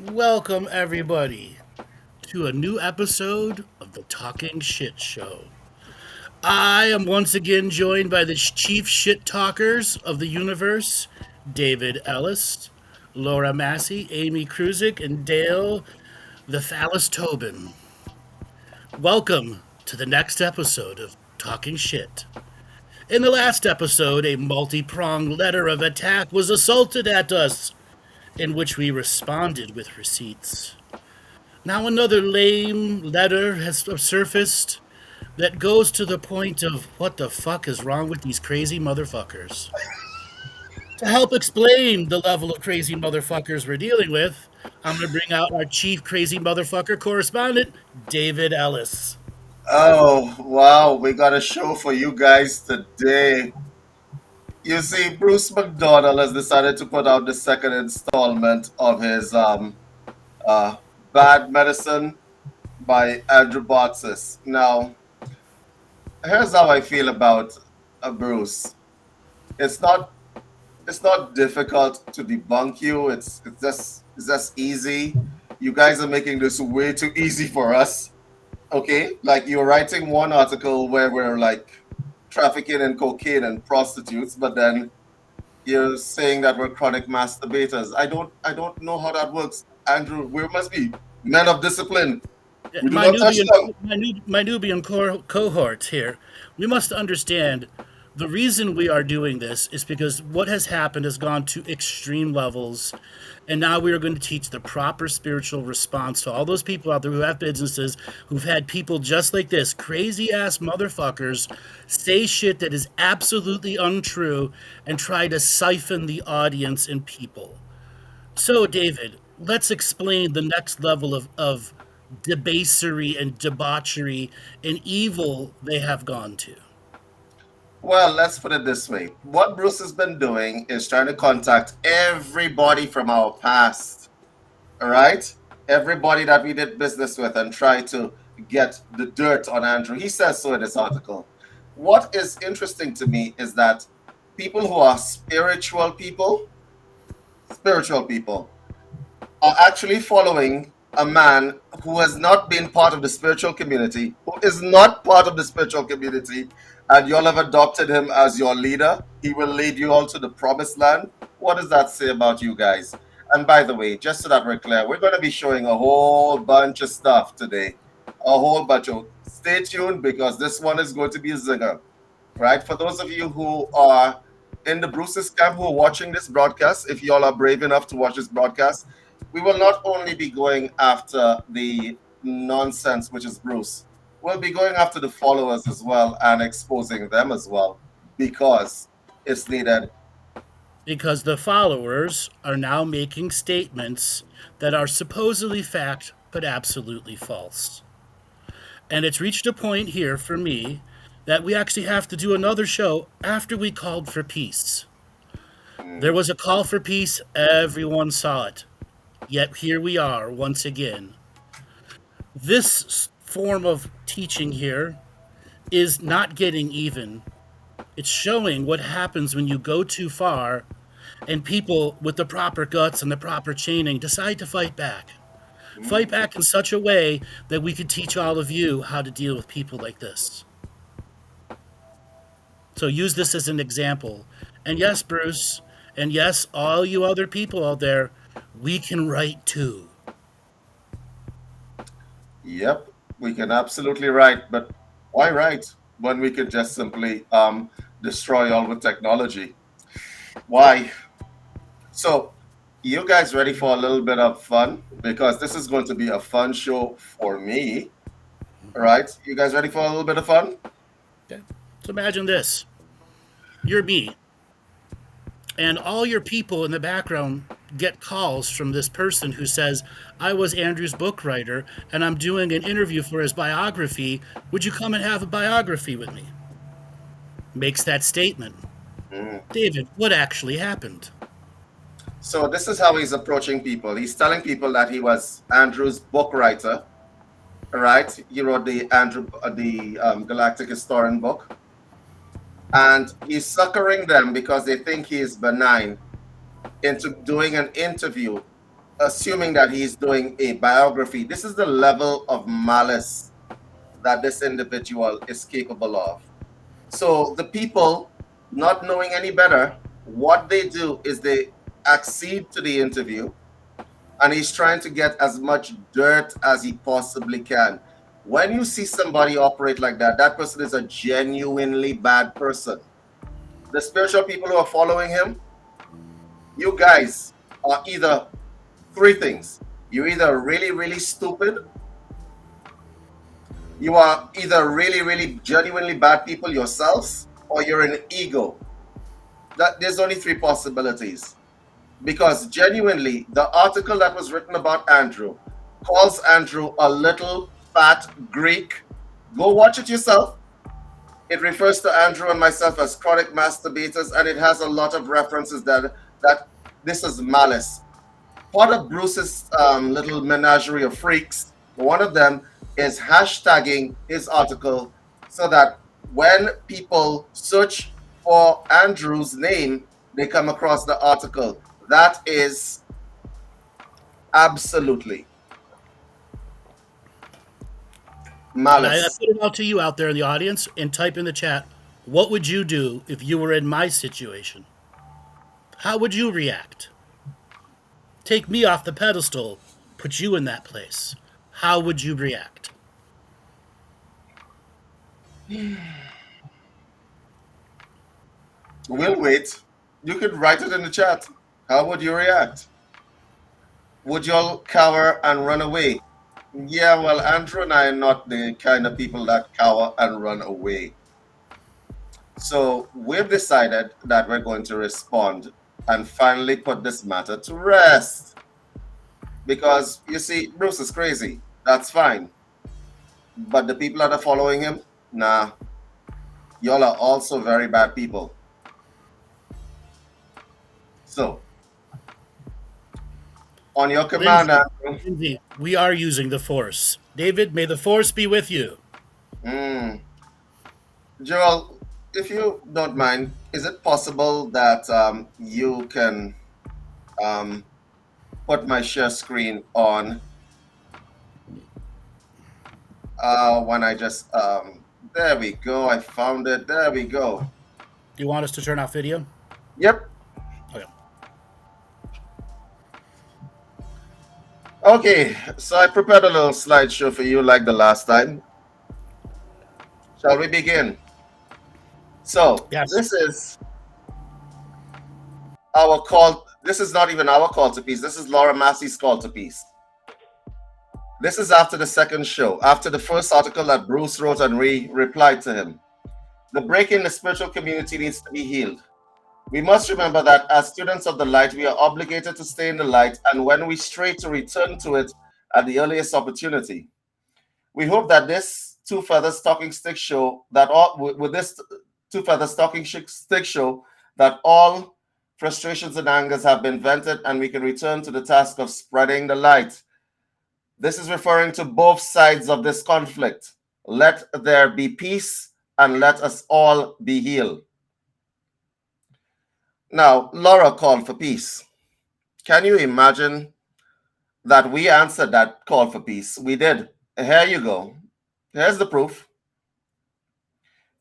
Welcome, everybody, to a new episode of the Talking Shit Show. I am once again joined by the chief shit talkers of the universe, David Ellis, Laura Massey, Amy Kruzic, and Dale the Phallus Tobin. Welcome to the next episode of Talking Shit. In the last episode, a multi pronged letter of attack was assaulted at us, in which we responded with receipts. Now another lame letter has surfaced that goes to the point of what the fuck is wrong with these crazy motherfuckers. To help explain the level of crazy motherfuckers we're dealing with, I'm going to bring out our chief crazy motherfucker correspondent, David Ellis. Oh, wow, we got a show for you guys today. You see, Bruce MacDonald has decided to put out the second installment of his uh, Bad Medicine by Andrew Bartzis. Now, here's how I feel about Bruce. It's not it's not difficult to debunk you. It's just easy. You guys are making this way too easy for us. Okay, like you're writing one article where we're like trafficking in cocaine and prostitutes, but then you're saying that we're chronic masturbators. I don't know how that works, Andrew. We must be men of discipline. We do My not touch Nubian, them. my Nubian cohorts here, we must understand the reason we are doing this is because what has happened has gone to extreme levels, and now we are going to teach the proper spiritual response to all those people out there who have businesses, who've had people just like this, crazy ass motherfuckers, say shit that is absolutely untrue and try to siphon the audience and people. So, David, let's explain the next level of debasery and debauchery and evil they have gone to. Well, let's put it this way. What Bruce has been doing is trying to contact everybody from our past, all right? Everybody that we did business with and try to get the dirt on Andrew. He says so in this article. What is interesting to me is that people who are spiritual people, are actually following a man who has not been part of the spiritual community, who is not part of the spiritual community, and y'all have adopted him as your leader. He will lead you all to the promised land. What does that say about you guys? And by the way, just so that we're clear, we're going to be showing a whole bunch of stuff today. A whole bunch of. Stay tuned because this one is going to be a zinger, right? For those of you who are in the Bruce's camp who are watching this broadcast, if y'all are brave enough to watch this broadcast, we will not only be going after the nonsense, which is Bruce, we'll be going after the followers as well and exposing them as well because it's needed. Because the followers are now making statements that are supposedly fact but absolutely false. And it's reached a point here for me that we actually have to do another show after we called for peace. There Mm, was a call for peace, everyone saw it. Yet here we are once again. This form of teaching here is not getting even. It's showing what happens when you go too far and people with the proper guts and the proper chaining decide to fight back. Fight mm. back in such a way that we could teach all of you how to deal with people like this. So use this as an example. And yes, Bruce, and yes, all you other people out there, we can write too. Yep, we can absolutely write, but why write when we could just simply destroy all with technology? Why? So, you guys ready for a little bit of fun? Because this is going to be a fun show for me, right? You guys ready for a little bit of fun? Okay. So imagine this. You're me, and all your people in the background get calls from this person who says, I was Andrew's book writer and I'm doing an interview for his biography. Would you come and have a biography with me? Makes that statement. Mm. David, what actually happened? So this is how he's approaching people. He's telling people that he was Andrew's book writer, right? He wrote the Galactic Historian book, and he's suckering them because they think he is benign into doing an interview assuming that he's doing a biography. This is the level of malice that this individual is capable of. So the people, not knowing any better, what they do is they accede to the interview, and he's trying to get as much dirt as he possibly can. When you see somebody operate like that, that person is a genuinely bad person. The spiritual people who are following him, you guys are either three things. You're either really, really stupid, you are either really, really genuinely bad people yourselves, or you're an ego. That there's only three possibilities. Because genuinely, the article that was written about Andrew calls Andrew a little fat Greek. Go watch it yourself. It refers to Andrew and myself as chronic masturbators, and it has a lot of references that this is malice. Part of Bruce's little menagerie of freaks, one of them is hashtagging his article so that when people search for Andrew's name, they come across the article. That is absolutely And I malice. put it out to you out there in the audience and type in the chat, what would you do if you were in my situation? How would you react? Take me off the pedestal, put you in that place. How would you react? We'll wait. You could write it in the chat. How would you react? Would you all cower and run away? Yeah, well, Andrew and I are not the kind of people that cower and run away. So we've decided that we're going to respond and finally put this matter to rest. Because you see, Bruce is crazy. That's fine. But the people that are following him, nah, y'all are also very bad people. So, on your command, Andrew. Lindsay, we are using the Force. David, may the Force be with you. Mm. Joel, if you don't mind, is it possible that you can um, put my share screen on when I just there we go. I found it. There we go. Do you want us to turn off video? Yep. Okay. Okay, so I prepared a little slideshow for you like the last time. Shall we begin? So Yes. this is our call. This is not even our call to peace. This is Laura Massey's call to peace. This is after the second show, after the first article that Bruce wrote and replied to him. The break in the spiritual community needs to be healed. We must remember that as students of the light, we are obligated to stay in the light, and when we stray, to return to it at the earliest opportunity. We hope that this two feathers talking stick show that all with this two feathers talking stick show that all frustrations and angers have been vented, and we can return to the task of spreading the light. This is referring to both sides of this conflict. Let there be peace, and let us all be healed. Now, Laura called for peace. Can you imagine that we answered that call for peace? We did. Here you go. Here's the proof.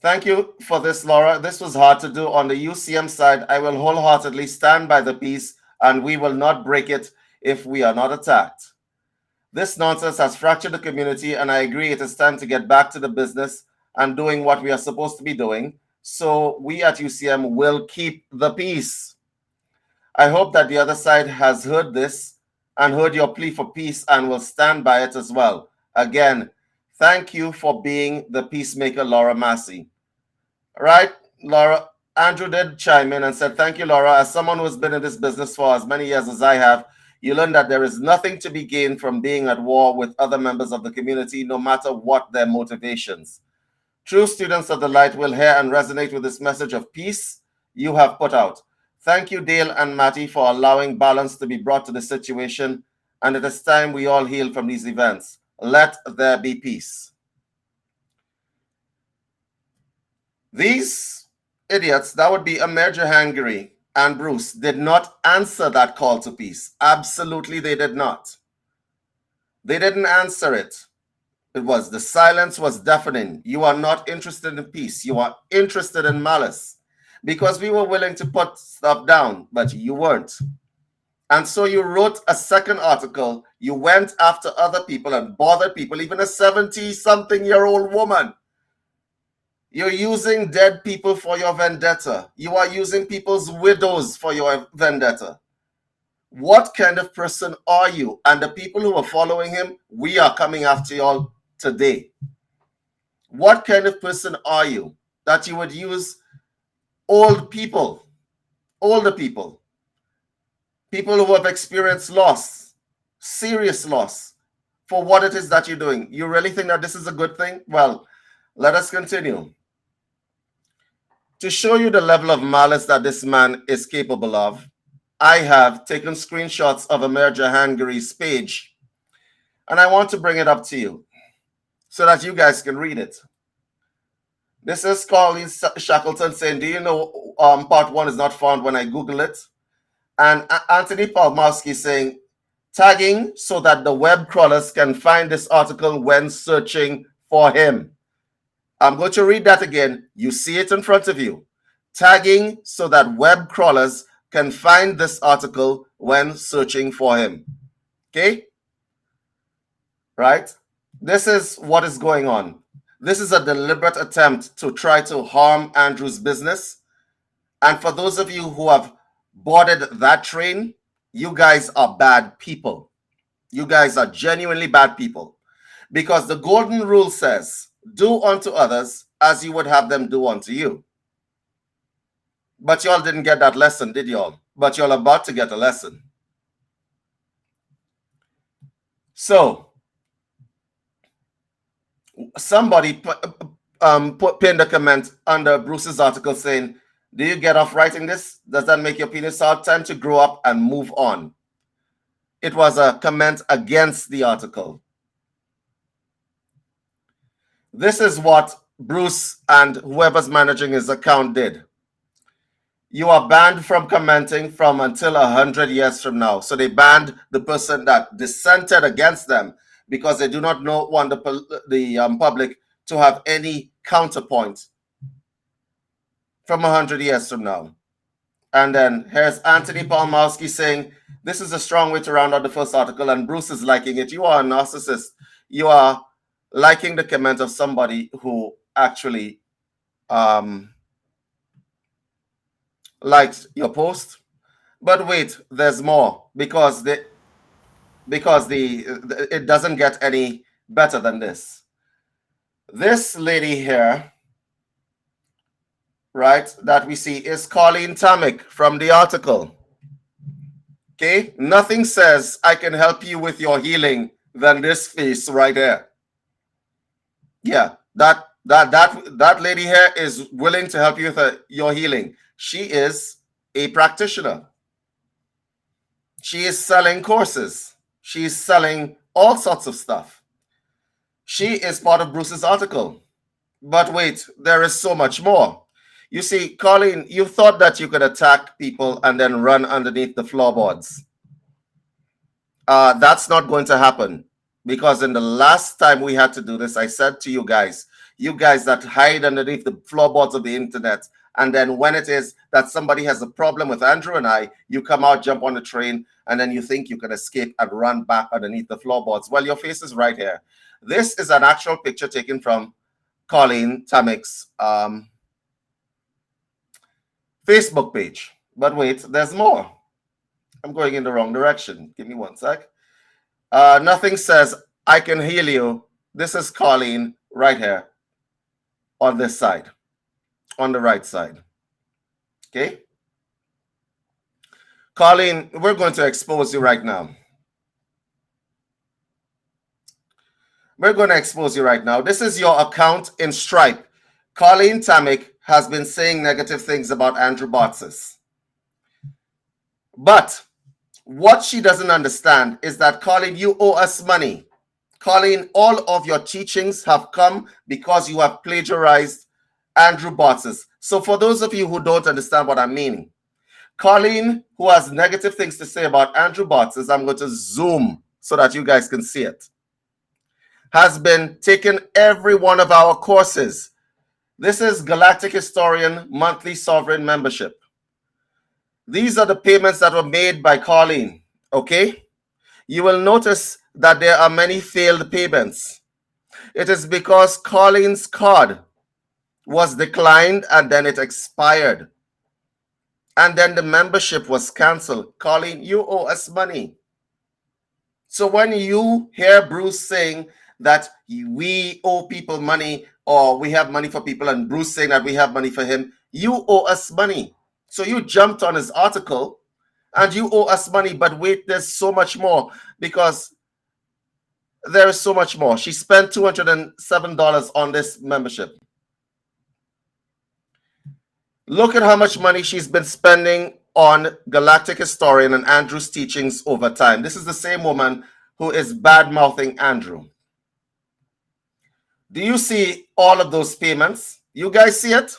Thank you for this, Laura. This was hard to do. On the UCM side, I will wholeheartedly stand by the peace, and we will not break it if we are not attacked. This nonsense has fractured the community, and I agree it is time to get back to the business and doing what we are supposed to be doing. So we at UCM will keep the peace. I hope that the other side has heard this and heard your plea for peace and will stand by it as well. Again, thank you for being the peacemaker, Laura Massey. Right, Laura? Andrew did chime in and said, thank you, Laura. As someone who has been in this business for as many years as I have, you learn that there is nothing to be gained from being at war with other members of the community, no matter what their motivations. True students of the light will hear and resonate with this message of peace you have put out. Thank you, Dale and Maty, for allowing balance to be brought to the situation, and it is time we all heal from these events. Let there be peace. These idiots, that would be Amir Jahangiri and Bruce did not answer that call to peace. Absolutely, they did not. They didn't answer it. The silence was deafening. You are not interested in peace. You are interested in malice. Because we were willing to put stuff down, but you weren't. And so you wrote a second article. You went after other people and bothered people, even a 70-something-year-old woman. You're using dead people for your vendetta. You are using people's widows for your vendetta. What kind of person are you? And the people who are following him, we are coming after y'all today. What kind of person are you that you would use older people, people who have experienced loss, serious loss, for what it is that you're doing? You really think that this is a good thing? Well, let us continue. To show you the level of malice that this man is capable of, I have taken screenshots of Amir Jahangiri's page, and I want to bring it up to you so that you guys can read it. This is Colleen Shackleton saying, do you know part 1 is not found when I Google it? And Anthony Palmowski saying, tagging so that the web crawlers can find this article when searching for him. I'm going to read that again. You see it in front of you. Tagging so that web crawlers can find this article when searching for him. Okay? Right? This is what is going on. This is a deliberate attempt to try to harm Andrew's business. And for those of you who have boarded that train, you guys are bad people. You guys are genuinely bad people. Because the golden rule says, do unto others as you would have them do unto you. But y'all didn't get that lesson, did y'all? But y'all about to get a lesson. So, somebody pinned a comment under Bruce's article saying, do you get off writing this? Does that make your penis hard? Time to grow up and move on. It was a comment against the article. This is what Bruce and whoever's managing his account did. You are banned from commenting from until 100 years from now. So they banned the person that dissented against them because they do not want the public to have any counterpoint from 100 years from now. And then here's Anthony Palmowski saying, this is a strong way to round out the first article, and Bruce is liking it. You are a narcissist. You are liking the comment of somebody who actually liked your post. But wait, there's more, because it doesn't get any better than this. This lady here, right, that we see is Colleen Tamik from the article. Okay, nothing says I can help you with your healing than this face right here. Yeah, that lady here is willing to help you with your healing. She is a practitioner. She is selling courses. She's selling all sorts of stuff. She is part of Bruce's article. But wait, there is so much more. You see, Colleen, you thought that you could attack people and then run underneath the floorboards. That's not going to happen, because in the last time we had to do this, I said to you guys that hide underneath the floorboards of the internet, and then when it is that somebody has a problem with Andrew and I, you come out, jump on the train, and then you think you can escape and run back underneath the floorboards. Well, your face is right here. This is an actual picture taken from Colleen Tamik's Facebook page. But wait, there's more. I'm going in the wrong direction. Give me one sec. Nothing says I can heal you. This is Colleen right here on this side, on the right side. Okay? Colleen, we're going to expose you right now. We're going to expose you right now. This is your account in Stripe. Colleen Tamik has been saying negative things about Andrew Bartzis. But what she doesn't understand is that, Colleen, you owe us money. Colleen, all of your teachings have come because you have plagiarized Andrew Bartzis. So for those of you who don't understand what I'm meaning, Colleen, who has negative things to say about Andrew Bartzis, I'm going to zoom so that you guys can see it, has been taking every one of our courses. This is Galactic Historian monthly sovereign membership. These are the payments that were made by Colleen, okay? You will notice that there are many failed payments. It is because Colleen's card was declined and then it expired. And then the membership was canceled. Colleen, you owe us money. So when you hear Bruce saying that we owe people money or we have money for people and Bruce saying that we have money for him, you owe us money. So you jumped on his article and you owe us money, but wait, there's so much more because there is so much more. She spent $207 on this membership. Look at how much money she's been spending on Galactic Historian and Andrew's teachings over time. This is the same woman who is bad-mouthing Andrew. Do you see all of those payments? You guys see it?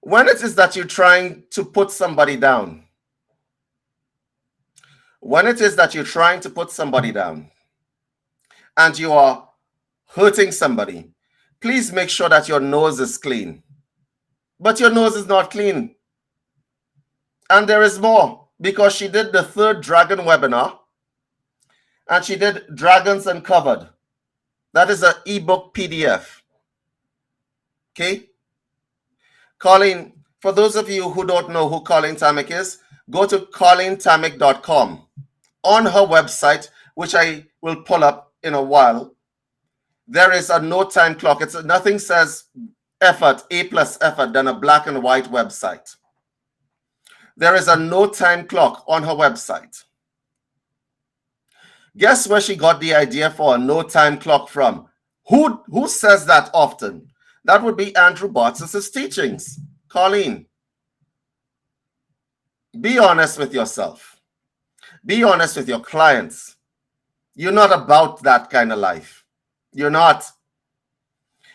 When it is that you're trying to put somebody down, when it is that you're trying to put somebody down and you are hurting somebody, please make sure that your nose is clean. But your nose is not clean. And there is more, because she did the 3rd Dragon webinar and she did Dragons Uncovered. That is an ebook PDF. Okay? Colleen, for those of you who don't know who Colleen Tamik is, go to colleentamik.com. On her website, which I will pull up in a while, there is a no time clock. It's nothing says effort, A plus effort, than a black and white website. There is a no time clock on her website. Guess where she got the idea for a no time clock from? Who says that often? That would be Andrew Bartzis' teachings. Colleen, be honest with yourself. Be honest with your clients. You're not about that kind of life. You're not.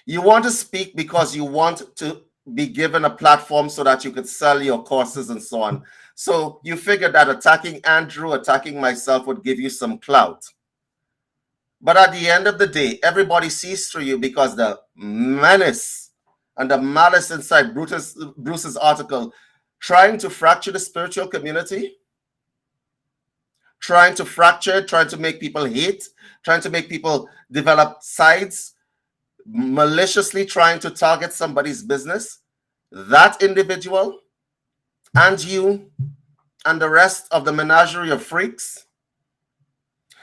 You want to speak because you want to be given a platform so that you could sell your courses and so on. So you figured that attacking Andrew, attacking myself would give you some clout. But at the end of the day, everybody sees through you because the menace and the malice inside Bruce's article, trying to fracture the spiritual community, trying to fracture, trying to make people hate, trying to make people develop sides, maliciously trying to target somebody's business, that individual and you and the rest of the menagerie of freaks,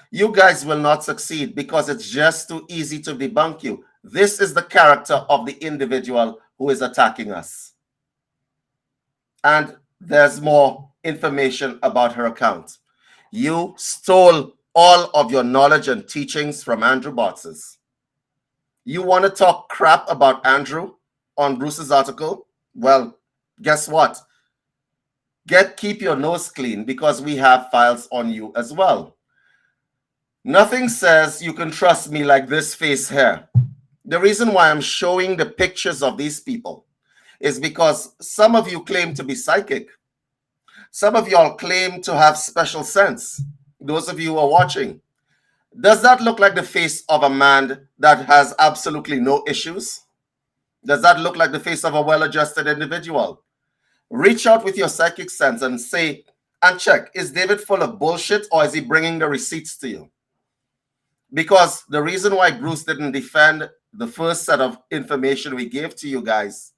you guys will not succeed because it's just too easy to debunk you. This is the character of the individual who is attacking us. And there's more information about her account. You stole all of your knowledge and teachings from Andrew Bartzis. You want to talk crap about Andrew on Bruce's article? Well, guess what? Keep your nose clean because we have files on you as well. Nothing says you can trust me like this face here. The reason why I'm showing the pictures of these people is because some of you claim to be psychic. Some of y'all claim to have special sense. Those of you who are watching. Does that look like the face of a man that has absolutely no issues? Does that look like the face of a well-adjusted individual? Reach out with your psychic sense and say, and check, is David full of bullshit or is he bringing the receipts to you? Because the reason why Bruce didn't defend the first set of information we gave to you guys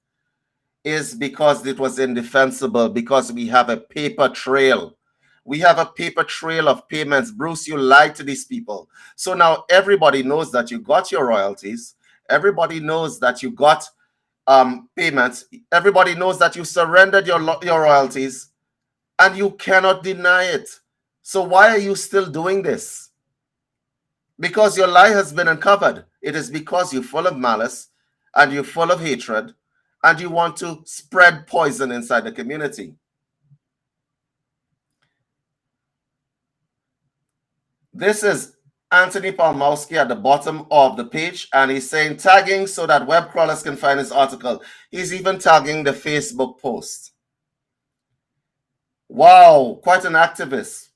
is because it was indefensible, because we have a paper trail. We have a paper trail of payments. Bruce, you lied to these people. So now everybody knows that you got your royalties. Everybody knows that you got payments. Everybody knows that you surrendered your royalties and you cannot deny it. So why are you still doing this? Because your lie has been uncovered. It is because you're full of malice and you're full of hatred and you want to spread poison inside the community. This is Anthony Palmowski at the bottom of the page, and he's saying tagging so that web crawlers can find his article. He's even tagging the Facebook post. Wow, quite an activist.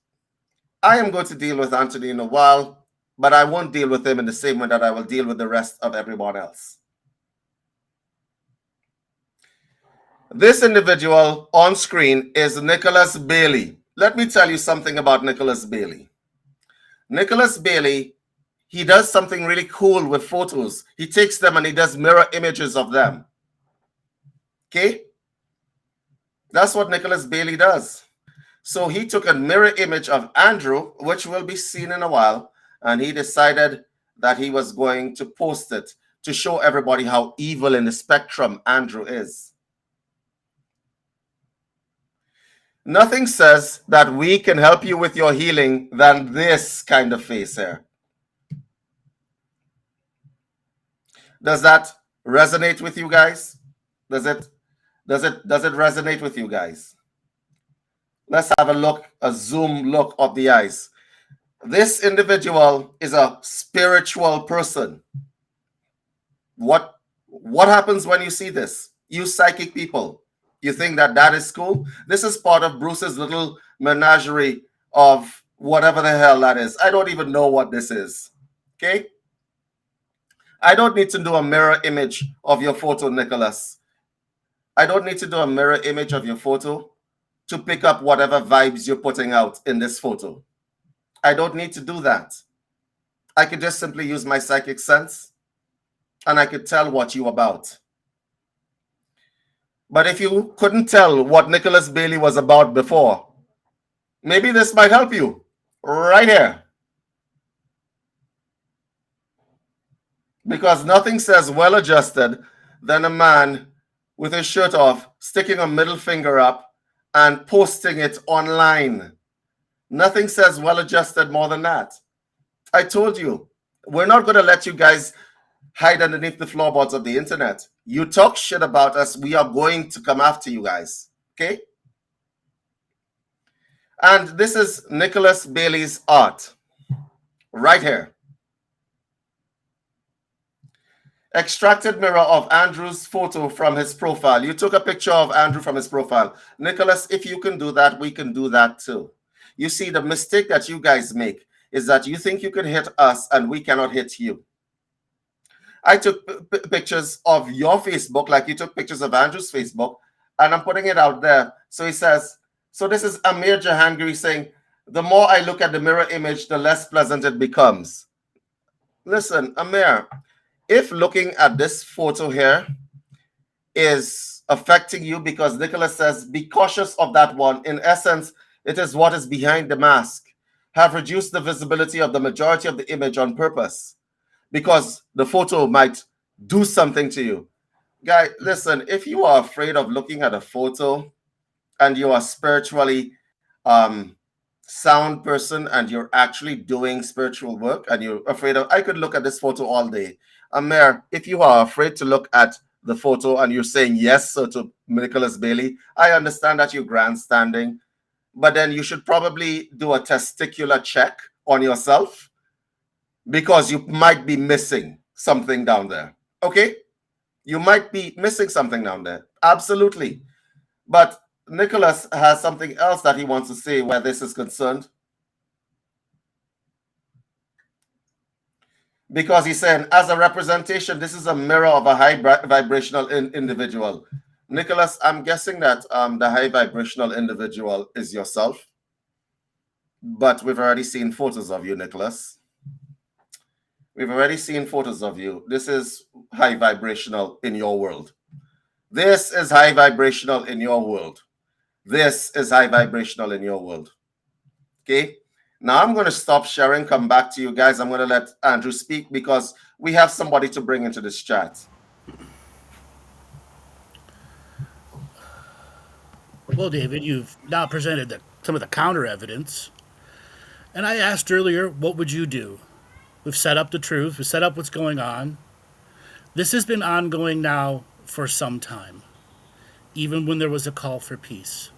I am going to deal with Anthony in a while, but I won't deal with him in the same way that I will deal with the rest of everyone else. This individual on screen is Nicholas Bailey. Let me tell you something about Nicholas Bailey. Nicholas Bailey, he does something really cool with photos. He takes them and he does mirror images of them. Okay? That's what Nicholas Bailey does. So he took a mirror image of Andrew, which will be seen in a while, and he decided that he was going to post it to show everybody how evil in the spectrum Andrew is. Nothing says that we can help you with your healing than this kind of face here. Does that resonate with you guys? Does it resonate with you guys? Let's have a look, a zoom look of the eyes. This individual is a spiritual person. What happens when you see this? You psychic people, you think that that is cool? This is part of Bruce's little menagerie of whatever the hell that is. I don't even know what this is. Okay? I don't need to do a mirror image of your photo, Nicholas. I don't need to do a mirror image of your photo to pick up whatever vibes you're putting out in this photo. I don't need to do that. I could just simply use my psychic sense and I could tell what you're about. But if you couldn't tell what Nicholas Bailey was about before, maybe this might help you right here. Because nothing says well-adjusted than a man with his shirt off, sticking a middle finger up and posting it online. Nothing says well-adjusted more than that. I told you, we're not going to let you guys hide underneath the floorboards of the internet. You talk shit about us, we are going to come after you guys. Okay? And this is Nicholas Bailey's art. Right here. Extracted mirror of Andrew's photo from his profile. You took a picture of Andrew from his profile. Nicholas, if you can do that, we can do that too. You see, the mistake that you guys make is that you think you can hit us and we cannot hit you. I took pictures of your Facebook, like you took pictures of Andrew's Facebook, and I'm putting it out there. So he says, so this is Amir Jahangiri saying, the more I look at the mirror image, the less pleasant it becomes. Listen, Amir, if looking at this photo here is affecting you because Nicholas says, be cautious of that one. In essence, it is what is behind the mask. Have reduced the visibility of the majority of the image on purpose because the photo might do something to you. Guy, listen, if you are afraid of looking at a photo and you are spiritually sound person and you're actually doing spiritual work and you're afraid of, I could look at this photo all day. Amir, if you are afraid to look at the photo and you're saying yes so to Nicholas Bailey, I understand that you're grandstanding, but then you should probably do a testicular check on yourself because you might be missing something down there. Okay? You might be missing something down there. Absolutely. But Nicholas has something else that he wants to say where this is concerned. Because he's saying, as a representation, this is a mirror of a high vibrational individual. Nicholas, I'm guessing that the high vibrational individual is yourself. But we've already seen photos of you, Nicholas. We've already seen photos of you. This is high vibrational in your world. This is high vibrational in your world. This is high vibrational in your world. Okay? Now I'm going to stop sharing, come back to you guys. I'm going to let Andrew speak because we have somebody to bring into this chat. Well, David, you've now presented some of the counter evidence. And I asked earlier, what would you do? We've set up the truth. We've set up what's going on. This has been ongoing now for some time, even when there was a call for peace.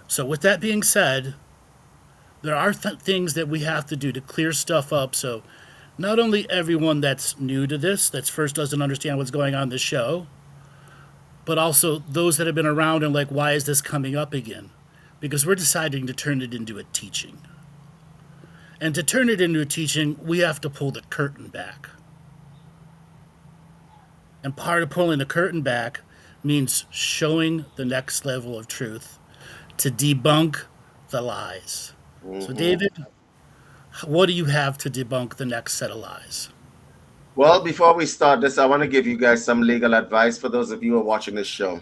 So with that being said, there are things that we have to do to clear stuff up so not only everyone that's new to this, that first doesn't understand what's going on in the show, but also those that have been around and like, why is this coming up again? because we're deciding to turn it into a teaching. And to turn it into a teaching, we have to pull the curtain back. And part of pulling the curtain back means showing the next level of truth to debunk the lies. So, David, what do you have to debunk the next set of lies? Well, before we start this, I want to give you guys some legal advice for those of you who are watching this show.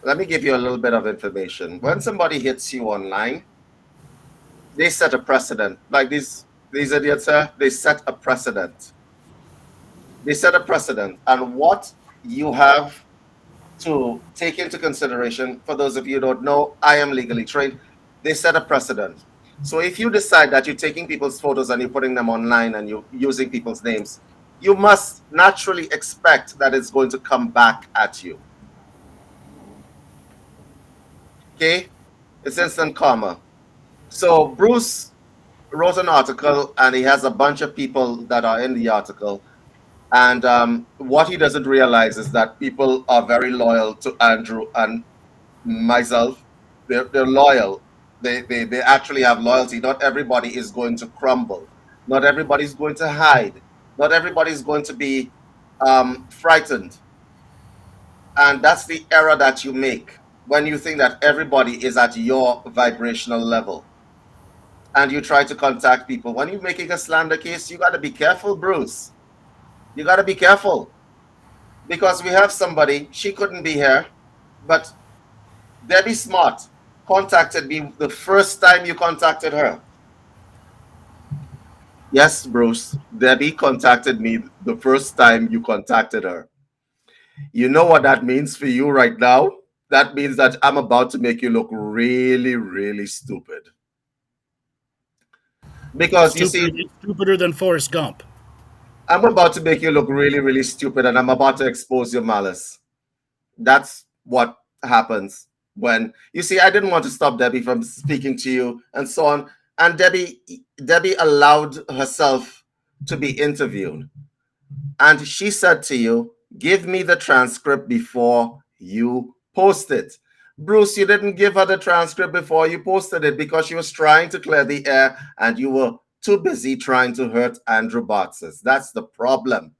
Let me give you a little bit of information. When somebody hits you online, they set a precedent. Like these idiots here, they set a precedent. They set a precedent. And what you have to take into consideration, for those of you who don't know, I am legally trained. They set a precedent. So if you decide that you're taking people's photos and you're putting them online and you're using people's names, you must naturally expect that it's going to come back at you. Okay? It's instant karma. So Bruce wrote an article and he has a bunch of people that are in the article. And what he doesn't realize is that people are very loyal to Andrew and myself. They're loyal. They actually have loyalty. Not everybody is going to crumble. Not everybody's going to hide. Not everybody's going to be frightened. And that's the error that you make when you think that everybody is at your vibrational level and you try to contact people. When you're making a slander case, you got to be careful, Bruce. You got to be careful, because we have somebody, she couldn't be here, but Debbie Smart contacted me the first time you contacted her. Yes, Bruce, Debbie contacted me the first time you contacted her. You know what that means for you right now? That means that I'm about to make you look really, really stupid. Because you see, stupider than Forrest Gump. I'm about to make you look really, really stupid, and I'm about to expose your malice. That's what happens when you see. I didn't want to stop Debbie from speaking to you and so on, and Debbie allowed herself to be interviewed, and she said to you, "Give me the transcript before you post it." Bruce, you didn't give her the transcript before you posted it because she was trying to clear the air and you were too busy trying to hurt Andrew Bartzis. That's the problem.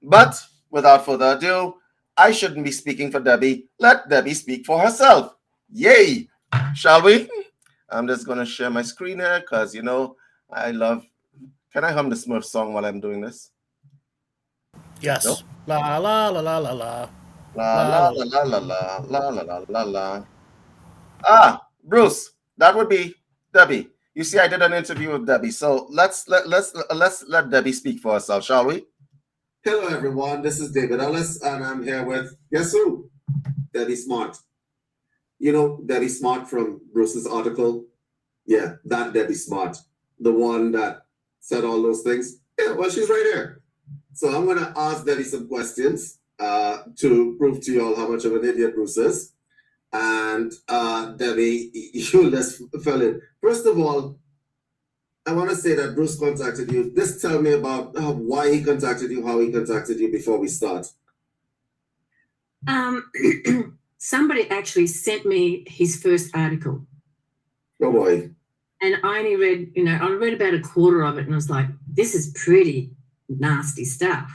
But without further ado, I shouldn't be speaking for Debbie. Let Debbie speak for herself. Yay! Shall we? I'm just going to share my screen here because, you know, I love... Can I hum the Smurf song while I'm doing this? Yes. No? La la la la la la. La la la la la la la la la la. Ah, Bruce, that would be Debbie. You see, I did an interview with Debbie, so let's let Debbie speak for herself, shall we? Hello, everyone. This is David Ellis, and I'm here with, guess who? Debbie Smart. You know Debbie Smart from Bruce's article? Yeah, that Debbie Smart. The one that said all those things. Yeah, well, she's right here. So I'm going to ask Debbie some questions to prove to you all how much of an idiot Bruce is. And Debbie, you just fell in. First of all, I want to say that Bruce contacted you. Just tell me about why he contacted you, how he contacted you before we start. Somebody actually sent me his first article. Oh boy. And I only read, I read about a quarter of it and I was like, this is pretty nasty stuff.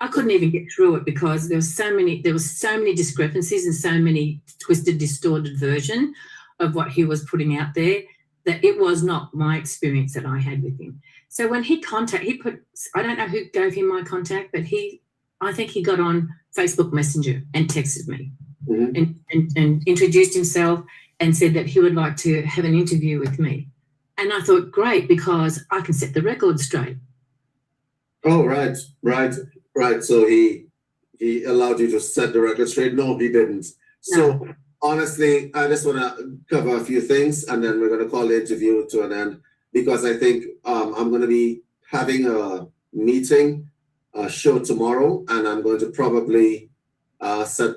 I couldn't even get through it because there was so many discrepancies and so many twisted, distorted version of what he was putting out there that it was not my experience that I had with him. So when I don't know who gave him my contact, but I think he got on Facebook Messenger and texted me and introduced himself and said that he would like to have an interview with me. And I thought, great, because I can set the record straight. Oh, right. So he allowed you to set the record straight? No, he didn't. So honestly, I just want to cover a few things and then we're going to call the interview to an end because I think I'm going to be having a meeting, a show tomorrow, and I'm going to probably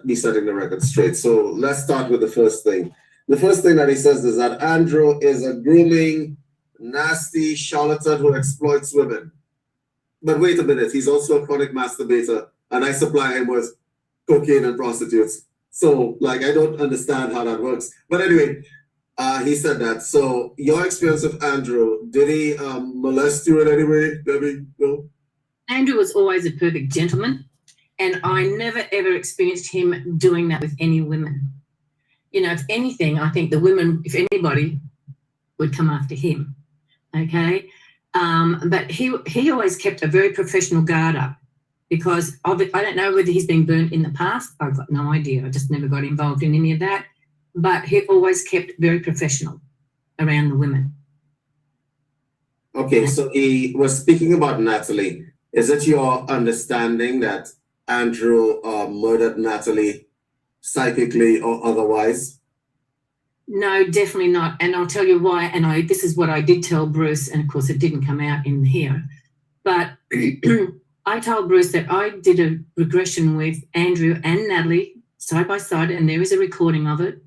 be setting the record straight. So let's start with the first thing. The first thing that he says is that Andrew is a grooming, nasty charlatan who exploits women. But wait a minute, he's also a chronic masturbator, and I supply him with cocaine and prostitutes. So, I don't understand how that works. But anyway, He said that. So your experience with Andrew, did he molest you in any way, Debbie? No? Andrew was always a perfect gentleman, and I never ever experienced him doing that with any women. You know, if anything, I think the women, if anybody, would come after him. Okay, but he always kept a very professional guard up, because of it. I don't know whether he's been burnt in the past. I've got no idea. I just never got involved in any of that. But he always kept very professional around the women. Okay, so he was speaking about Natalie. Is it your understanding that Andrew murdered Natalie psychically or otherwise? No, definitely not. And I'll tell you why. And this is what I did tell Bruce, and of course it didn't come out in here. But I told Bruce that I did a regression with Andrew and Natalie side by side, and there is a recording of it,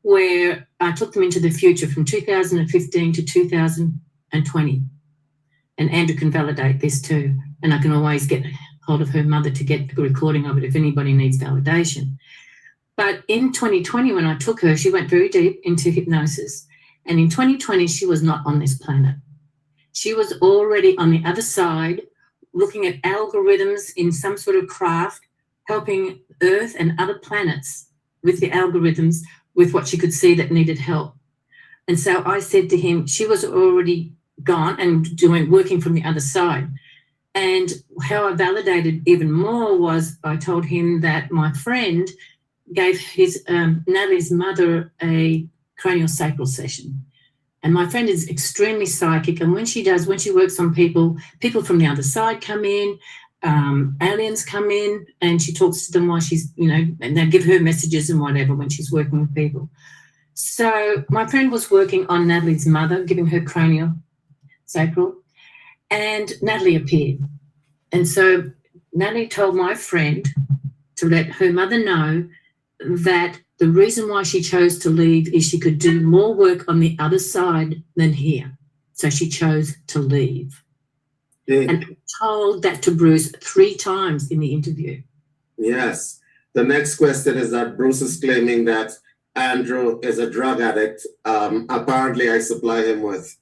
where I took them into the future from 2015 to 2020. And Andrew can validate this too. And I can always get hold of her mother to get the recording of it if anybody needs validation. But in 2020, when I took her, she went very deep into hypnosis. And in 2020, she was not on this planet. She was already on the other side, looking at algorithms in some sort of craft, helping Earth and other planets with the algorithms, with what she could see that needed help. And so I said to him, she was already gone and working from the other side. And how I validated even more was I told him that my friend gave his Natalie's mother a craniosacral session. And my friend is extremely psychic. And when she works on people from the other side come in, aliens come in, and she talks to them while she's, and they give her messages and whatever when she's working with people. So my friend was working on Natalie's mother, giving her craniosacral, and Natalie appeared. And so Natalie told my friend to let her mother know that the reason why she chose to leave is she could do more work on the other side than here. So she chose to leave. And I told that to Bruce 3 times in the interview. Yes. The next question is that Bruce is claiming that Andrew is a drug addict. Apparently, I supply him with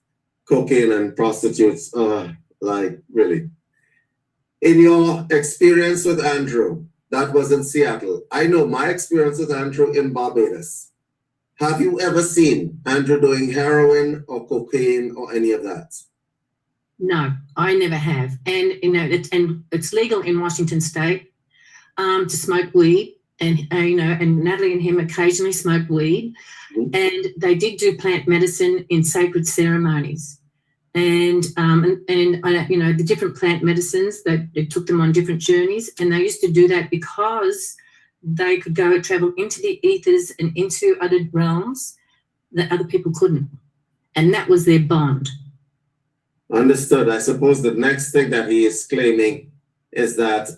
cocaine and prostitutes. Really. In your experience with Andrew, that was in Seattle. I know my experience with Andrew in Barbados. Have you ever seen Andrew doing heroin or cocaine or any of that? No, I never have. And it's legal in Washington State to smoke weed, and and Natalie and him occasionally smoke weed, and they did do plant medicine in sacred ceremonies, and the different plant medicines that it took them on different journeys, and they used to do that because they could travel into the ethers and into other realms that other people couldn't, and that was their bond. Understood. I suppose the next thing that he is claiming is that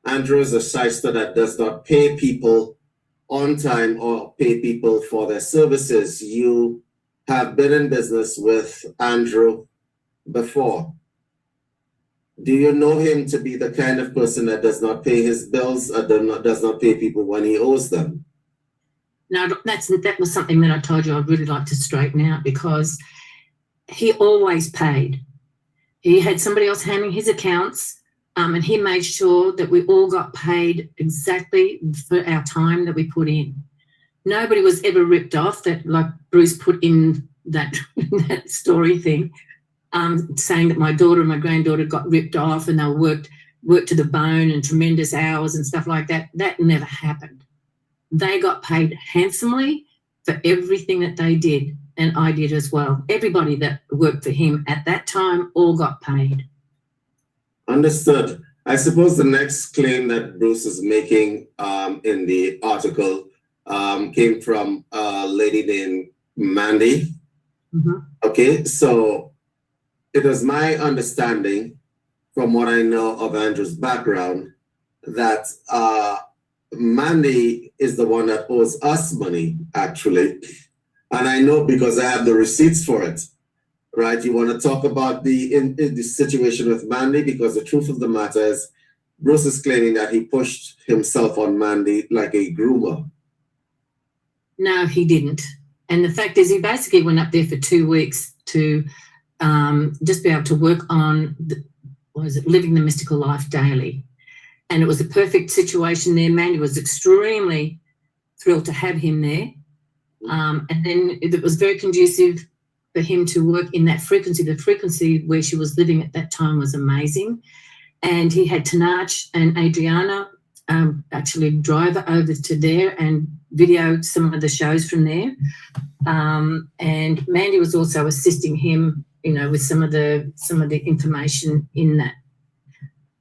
Andrew is a shyster that does not pay people on time or pay people for their services. You have been in business with Andrew before. Do you know him to be the kind of person that does not pay his bills or does not pay people when he owes them? No, that was something that I told you I'd really like to straighten out, because he always paid. He had somebody else handling his accounts, and he made sure that we all got paid exactly for our time that we put in. Nobody was ever ripped off, that like Bruce put in that story thing, saying that my daughter and my granddaughter got ripped off and they worked to the bone and tremendous hours and stuff like that. That never happened. They got paid handsomely for everything that they did. And I did as well. Everybody that worked for him at that time all got paid. Understood. I suppose the next claim that Bruce is making in the article came from a lady named Mandy. Mm-hmm. Okay, so it is my understanding, from what I know of Andrew's background, that Mandy is the one that owes us money, actually. And I know because I have the receipts for it, right? You want to talk about the situation with Mandy, because the truth of the matter is Bruce is claiming that he pushed himself on Mandy like a groomer. No, he didn't. And the fact is, he basically went up there for 2 weeks to just be able to work on living the mystical life daily. And it was a perfect situation there. Mandy was extremely thrilled to have him there. And then it was very conducive for him to work in that frequency. The frequency where she was living at that time was amazing. And he had Tanach and Adriana actually drive over to there and video some of the shows from there. And Mandy was also assisting him, with some of the information in that.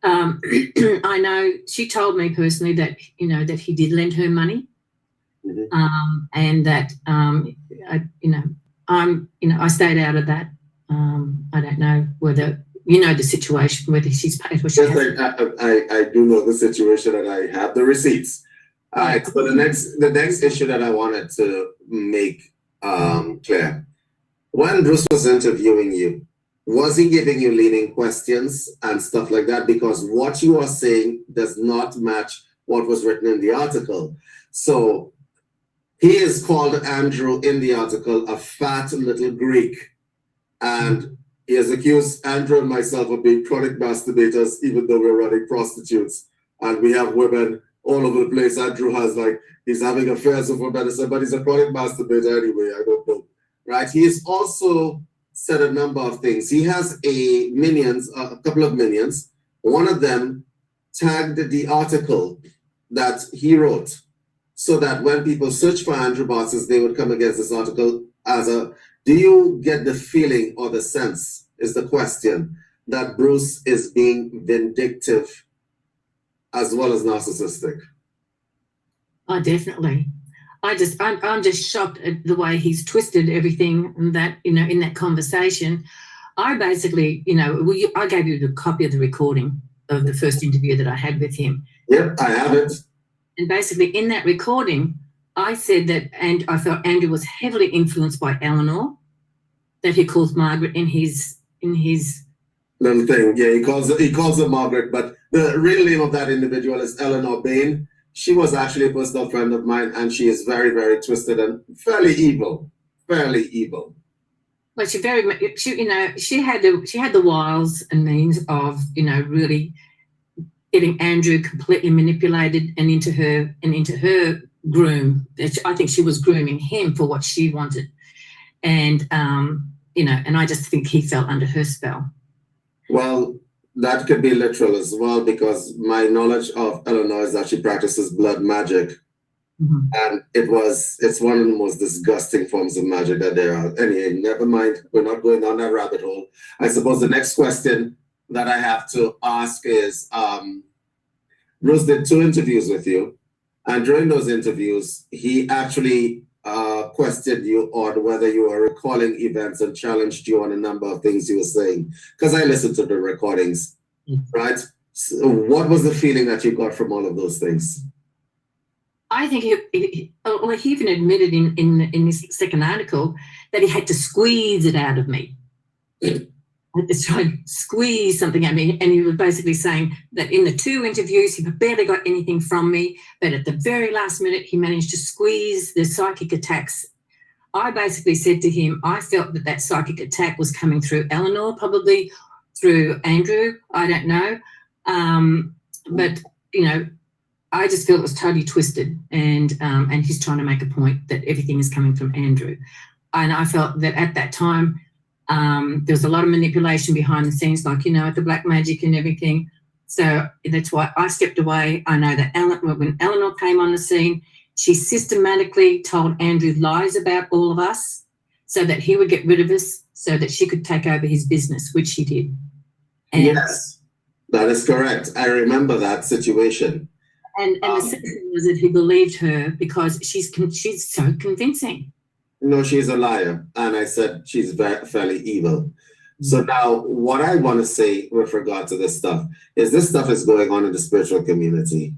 I know she told me personally that, that he did lend her money. Mm-hmm. And that, I stayed out of that. I don't know whether, the situation, whether she's paid or she hasn't. I do know the situation, and I have the receipts. All right. So the next issue that I wanted to make clear, when Bruce was interviewing you, was he giving you leading questions and stuff like that? Because what you are saying does not match what was written in the article. So he is called Andrew in the article a fat little Greek, and he has accused Andrew and myself of being chronic masturbators, even though we're running prostitutes and we have women all over the place. Andrew has he's having affairs with women, but he's a chronic masturbator anyway. I don't know, right? He has also said a number of things. He has a couple of minions. One of them tagged the article that he wrote, so that when people search for Andrew Bartzis, they would come against this article as do you get the feeling or the sense, is the question, that Bruce is being vindictive as well as narcissistic? Oh, definitely. I'm just shocked at the way he's twisted everything and that, in that conversation. I basically, I gave you the copy of the recording of the first interview that I had with him. Yep, I have it. And basically in that recording, I said that, and I felt Andrew was heavily influenced by Eleanor, that he calls Margaret in his little thing. Yeah, he calls her Margaret, but the real name of that individual is Eleanor Bain. She was actually a personal friend of mine, and she is very, very twisted and fairly evil. Fairly evil. Well, she had the wiles and means of, really getting Andrew completely manipulated and into her groom. I think she was grooming him for what she wanted. And, and I just think he fell under her spell. Well, that could be literal as well, because my knowledge of Eleanor is that she practices blood magic. Mm-hmm. And it's one of the most disgusting forms of magic that there are. Anyway, never mind. We're not going down that rabbit hole. I suppose the next question that I have to ask is, Bruce did 2 interviews with you, and during those interviews, he actually questioned you on whether you were recalling events and challenged you on a number of things you were saying. Because I listened to the recordings, right? So what was the feeling that you got from all of those things? I think he even admitted in this second article that he had to squeeze it out of me. It's trying to squeeze something at me, and he was basically saying that in the 2 interviews he barely got anything from me, but at the very last minute he managed to squeeze the psychic attacks. I basically said to him, I felt that psychic attack was coming through Eleanor, probably through Andrew, I don't know, but I just feel it was totally twisted, and he's trying to make a point that everything is coming from Andrew, and I felt that at that time. There was a lot of manipulation behind the scenes, like, the black magic and everything. So that's why I stepped away. I know that when Eleanor came on the scene, she systematically told Andrew lies about all of us so that he would get rid of us, so that she could take over his business, which she did. And yes, that is correct. I remember that situation. And the second thing was that he believed her because she's so convincing. No, she's a liar. And I said she's fairly evil. Mm-hmm. So now what I want to say with regard to this stuff is going on in the spiritual community.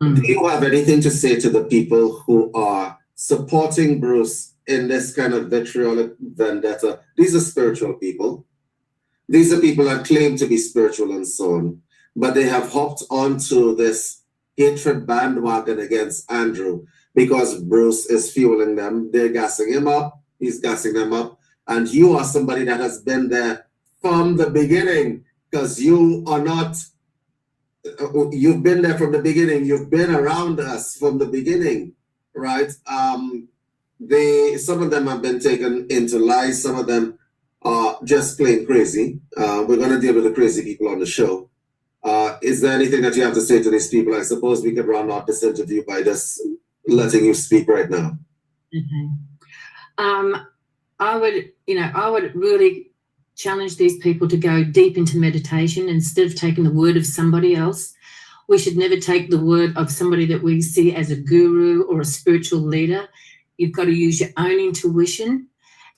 Mm-hmm. Do you have anything to say to the people who are supporting Bruce in this kind of vitriolic vendetta? These are spiritual people. These are people that claim to be spiritual and so on. But they have hopped onto this hatred bandwagon against Andrew. because Bruce is fueling them. They're gassing him up. He's gassing them up. And you are somebody that has been there from the beginning, because you are not, you've been there from the beginning. You've been around us from the beginning, right? Some of them have been taken into lies. Some of them are just plain crazy. We're going to deal with the crazy people on the show. Is there anything that you have to say to these people? I suppose we could round off this interview by just letting you speak right now. Okay. I would really challenge these people to go deep into meditation instead of taking the word of somebody else. We should never take the word of somebody that we see as a guru or a spiritual leader. You've got to use your own intuition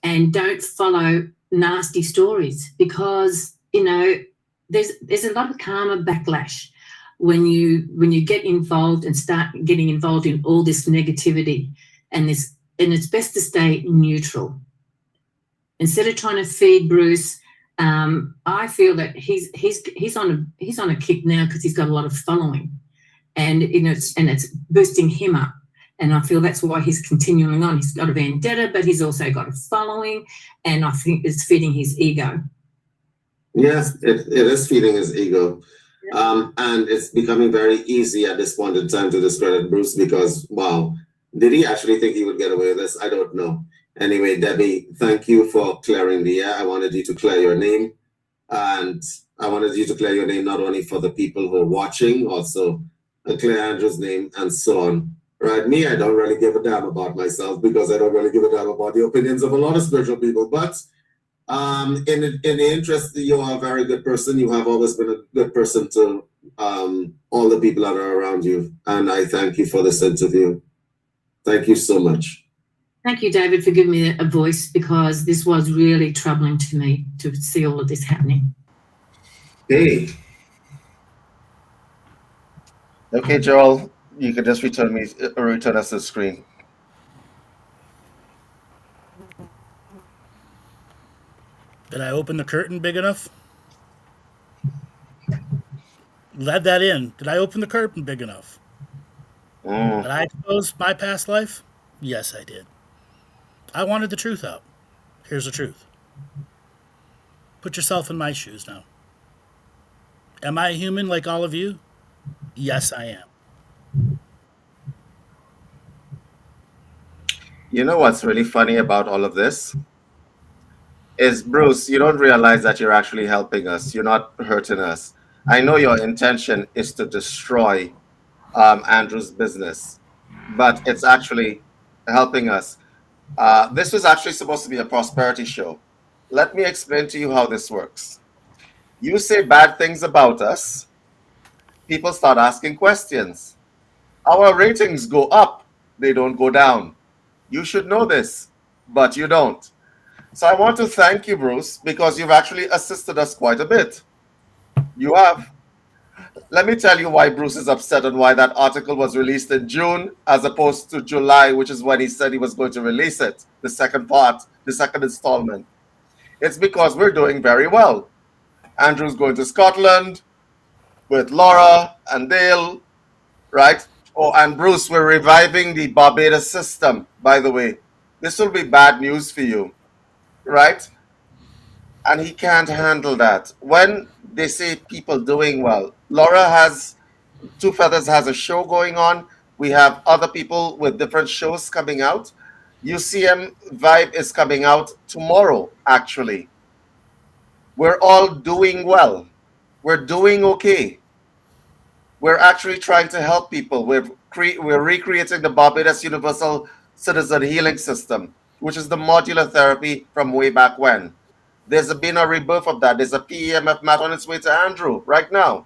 and don't follow nasty stories, because, there's a lot of karma backlash when you get involved and start getting involved in all this negativity, and it's best to stay neutral. Instead of trying to feed Bruce, I feel that he's on a kick now because he's got a lot of following, and it's boosting him up. And I feel that's why he's continuing on. He's got a vendetta, but he's also got a following, and I think it's feeding his ego. Yes, it is feeding his ego. And it's becoming very easy at this point in time to discredit Bruce because, wow, did he actually think he would get away with this? I don't know. Anyway, Debbie, thank you for clearing the air. I wanted you to clear your name. And I wanted you to clear your name not only for the people who are watching, also clear Andrew's name and so on. Right, me, I don't really give a damn about myself because I don't really give a damn about the opinions of a lot of spiritual people. But in the interest, you are a very good person. You have always been a good person to all the people that are around you. And I thank you for this interview. Thank you so much. Thank you, David, for giving me a voice, because this was really troubling to me to see all of this happening. Hey. Okay, Joel, you can just return us to the screen. Did I open the curtain big enough? Let that in. Did I open the curtain big enough? Did I expose my past life? Yes, I did. I wanted the truth out. Here's the truth. Put yourself in my shoes now. Am I a human like all of you? Yes, I am. You know what's really funny about all of this? Is, Bruce, you don't realize that you're actually helping us. You're not hurting us. I know your intention is to destroy Andrew's business, but it's actually helping us. This was actually supposed to be a prosperity show. Let me explain to you how this works. You say bad things about us, people start asking questions. Our ratings go up, they don't go down. You should know this, but you don't. So I want to thank you, Bruce, because you've actually assisted us quite a bit. You have. Let me tell you why Bruce is upset and why that article was released in June as opposed to July, which is when he said he was going to release it, the second part, the second installment. It's because we're doing very well. Andrew's going to Scotland with Laura and Dale, right? Oh, and Bruce, we're reviving the Barbados system, by the way. This will be bad news for you, right? And he can't handle that. When they say people doing well, Laura has, Two Feathers has a show going on. We have other people with different shows coming out. UCM Vibe is coming out tomorrow, actually. We're all doing well. We're doing okay. We're actually trying to help people. We're recreating the Barbados Universal Citizen Healing System, which is the modular therapy from way back when. There's been a rebirth of that. There's a PEMF mat on its way to Andrew right now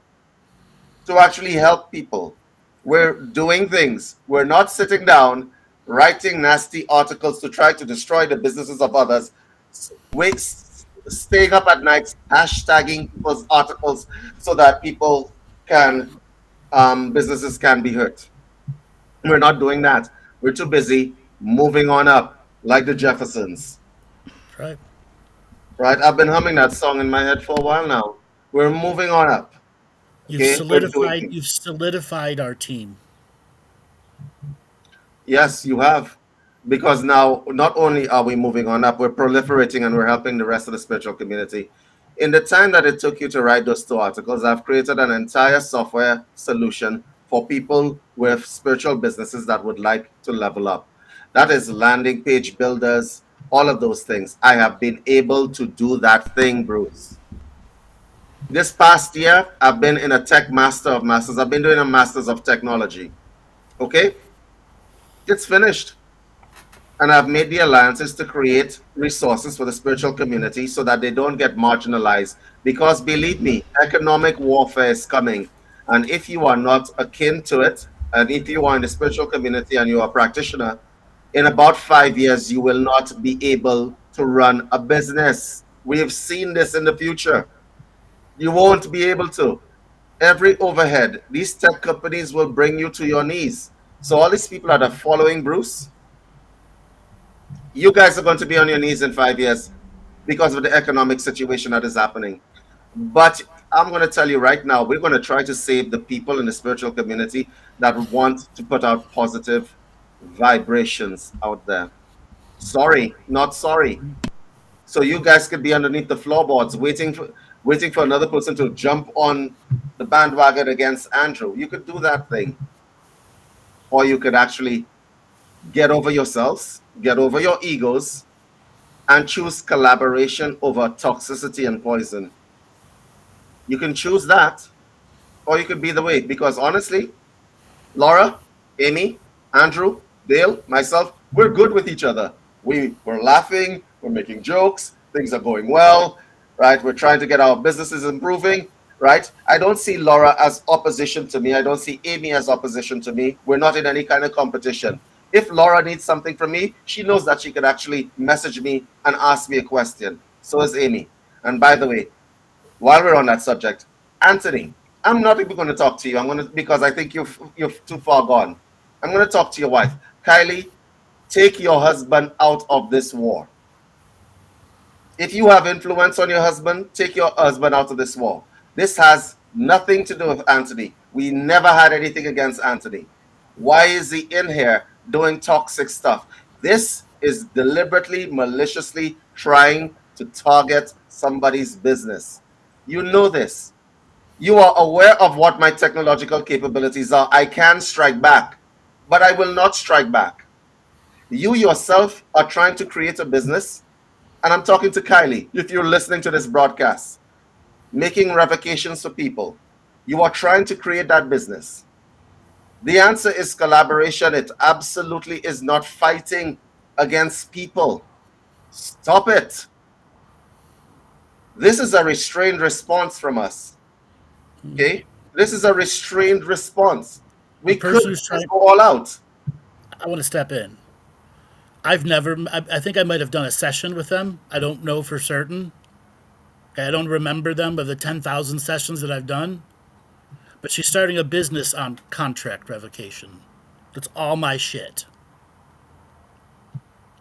to actually help people. We're doing things. We're not sitting down writing nasty articles to try to destroy the businesses of others. Staying up at night, hashtagging people's articles so that people can, businesses can be hurt. We're not doing that. We're too busy moving on up like the Jeffersons. Right. Right? I've been humming that song in my head for a while now. We're moving on up. You've solidified our team. Yes, you have. Because now, not only are we moving on up, we're proliferating and we're helping the rest of the spiritual community. In the time that it took you to write those two articles, I've created an entire software solution for people with spiritual businesses that would like to level up. That is landing page builders, all of those things. I have been able to do that thing, Bruce. This past year, I've been in a tech master of masters. I've been doing a master's of technology. Okay? It's finished. And I've made the alliances to create resources for the spiritual community so that they don't get marginalized. Because believe me, economic warfare is coming. And if you are not akin to it, and if you are in the spiritual community and you are a practitioner, in about 5 years, you will not be able to run a business. We have seen this in the future. You won't be able to. Every overhead, these tech companies will bring you to your knees. So all these people that are following Bruce, you guys are going to be on your knees in 5 years because of the economic situation that is happening. But I'm going to tell you right now, we're going to try to save the people in the spiritual community that want to put out positive vibrations out there. Sorry, not sorry. So you guys could be underneath the floorboards waiting for another person to jump on the bandwagon against Andrew. You could do that thing. Or you could actually get over yourselves, get over your egos, and choose collaboration over toxicity and poison. You can choose that, or you could be the way. Because honestly, Laura, Amy, Andrew, Dale, myself, we're good with each other. We're laughing, we're making jokes, things are going well, right? We're trying to get our businesses improving, right? I don't see Laura as opposition to me. I don't see Amy as opposition to me. We're not in any kind of competition. If Laura needs something from me, she knows that she can actually message me and ask me a question. So is Amy. And by the way, while we're on that subject, Anthony, I'm not even going to talk to you. I'm going to because I think you're too far gone. I'm going to talk to your wife, Kylie. Take your husband out of this war. If you have influence on your husband, take your husband out of this war. This has nothing to do with Anthony. We never had anything against Anthony. Why is he in here doing toxic stuff? This is deliberately, maliciously trying to target somebody's business. You know this. You are aware of what my technological capabilities are. I can strike back, but I will not strike back. You yourself are trying to create a business, and I'm talking to Kylie, if you're listening to this broadcast, making revocations for people. You are trying to create that business. The answer is collaboration. It absolutely is not fighting against people. Stop it. This is a restrained response from us. Okay? This is a restrained response. We could just go all out. I want to step in. I think I might have done a session with them. I don't know for certain. Okay, I don't remember them of the 10,000 sessions that I've done. But she's starting a business on contract revocation. That's all my shit.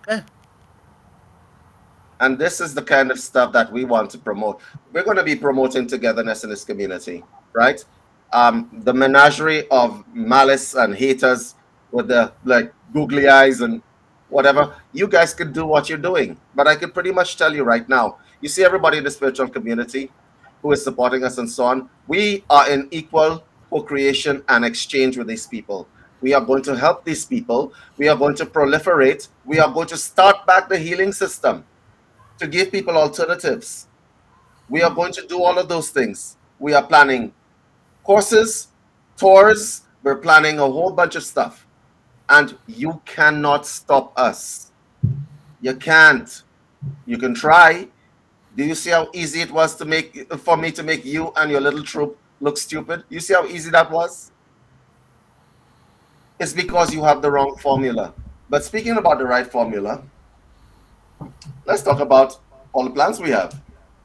Okay. And this is the kind of stuff that we want to promote. We're going to be promoting togetherness in this community, right? The menagerie of malice and haters with the like googly eyes and whatever, you guys could do what you're doing. But I could pretty much tell you right now, you see everybody in the spiritual community who is supporting us and so on, we are in equal co-creation and exchange with these people. We are going to help these people. We are going to proliferate. We are going to start back the healing system to give people alternatives. We are going to do all of those things. We are planning courses, tours. We're planning a whole bunch of stuff. And you cannot stop us. You can't. You can try. Do you see how easy it was for me to make you and your little troop look stupid? You see how easy that was? It's because you have the wrong formula. But speaking about the right formula, let's talk about all the plans we have,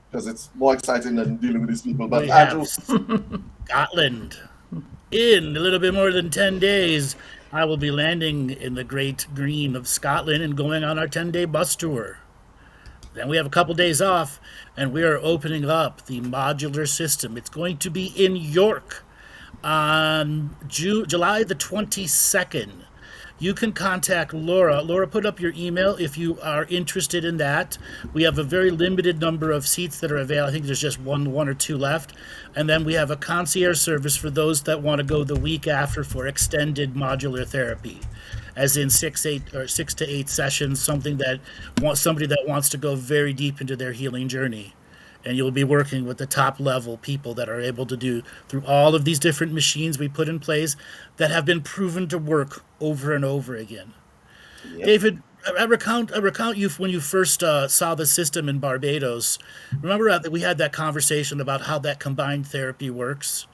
because it's more exciting than dealing with these people. But Andrew, Scotland. In a little bit more than 10 days, I will be landing in the great green of Scotland and going on our 10-day bus tour. Then we have a couple days off, and we are opening up the modular system. It's going to be in York on July the 22nd. you can contact Laura. Laura, put up your email if you are interested in that. We have a very limited number of seats that are available. I think there's just one or two left. And then we have a concierge service for those that want to go the week after for extended modular therapy, as in 6 to 8 sessions. Somebody that wants to go very deep into their healing journey. And you'll be working with the top level people that are able to do through all of these different machines we put in place that have been proven to work over and over again. Yep. David, I recount you when you first saw the system in Barbados. Remember that we had that conversation about how that combined therapy works,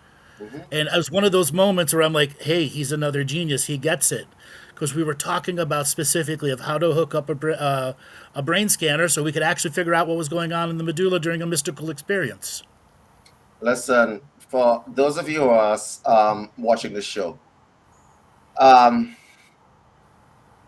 and it was one of those moments where I'm like, "Hey, he's another genius. He gets it." Because we were talking about specifically of how to hook up a brain scanner so we could actually figure out what was going on in the medulla during a mystical experience. Listen, for those of you who are watching the show,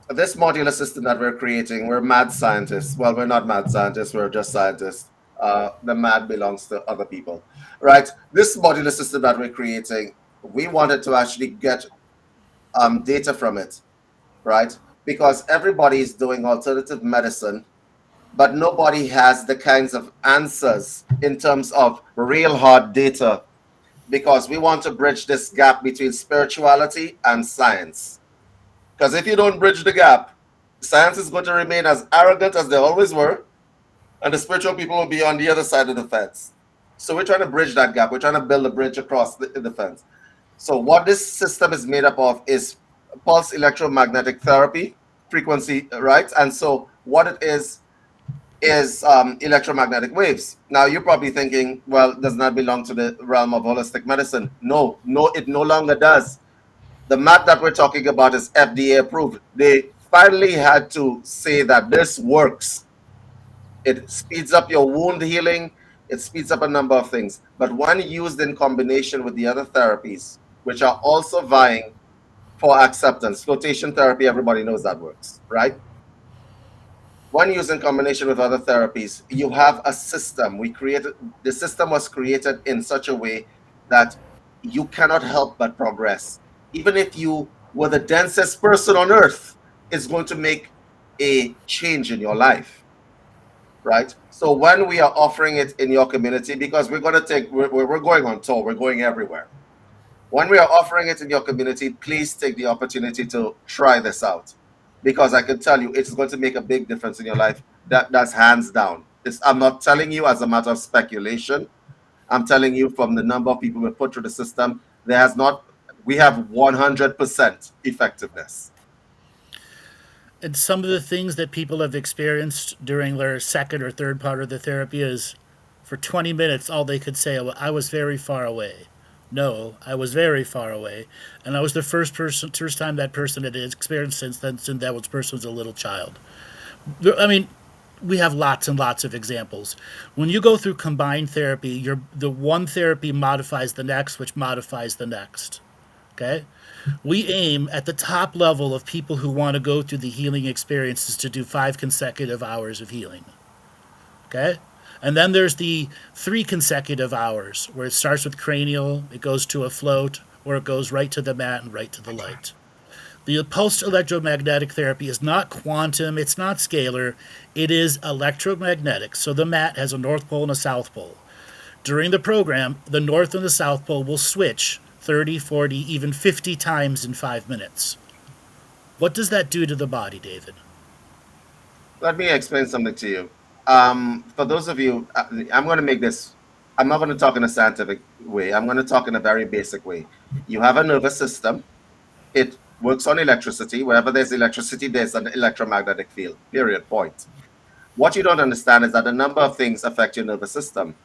this modular system that we're creating, we're mad scientists. Well, we're not mad scientists, we're just scientists. The mad belongs to other people, right? This modular system that we're creating, we wanted to actually get data from it, right? Because everybody is doing alternative medicine, but nobody has the kinds of answers in terms of real hard data, because we want to bridge this gap between spirituality and science. Because if you don't bridge the gap, science is going to remain as arrogant as they always were, and the spiritual people will be on the other side of the fence. So we're trying to bridge that gap. We're trying to build a bridge across the fence. So what this system is made up of is pulse electromagnetic therapy, frequency, right? And so what it is electromagnetic waves. Now you're probably thinking, well, doesn't that belong to the realm of holistic medicine? No, it no longer does. The mat that we're talking about is FDA approved. They finally had to say that this works. It speeds up your wound healing. It speeds up a number of things. But when used in combination with the other therapies, which are also vying for acceptance, flotation therapy, everybody knows that works, right? When used in combination with other therapies, you have a system. The system was created in such a way that you cannot help but progress. Even if you were the densest person on earth, it's going to make a change in your life, right? So when we are offering it in your community, because we're going on tour, we're going everywhere. When we are offering it in your community, please take the opportunity to try this out, because I can tell you it's going to make a big difference in your life. That's hands down. I'm not telling you as a matter of speculation. I'm telling you from the number of people we put through the system, we have 100% effectiveness. And some of the things that people have experienced during their second or third part of the therapy is for 20 minutes, all they could say, I was very far away. No, I was very far away. And I was the first time that person had experienced since that person was a little child. I mean, we have lots and lots of examples. When you go through combined therapy, the one therapy modifies the next, which modifies the next. Okay? We aim at the top level of people who want to go through the healing experiences to do 5 consecutive hours of healing. Okay? And then there's the 3 consecutive hours where it starts with cranial, it goes to a float, or it goes right to the mat and right to the light. The pulsed electromagnetic therapy is not quantum, it's not scalar, it is electromagnetic. So the mat has a north pole and a south pole. During the program, the north and the south pole will switch 30, 40, even 50 times in 5 minutes. What does that do to the body, David? Let me explain something to you. For those of you, I'm going to make this, I'm not going to talk in a scientific way. I'm going to talk in a very basic way. You have a nervous system. It works on electricity. Wherever there's electricity, there's an electromagnetic field, period, point. What you don't understand is that a number of things affect your nervous system.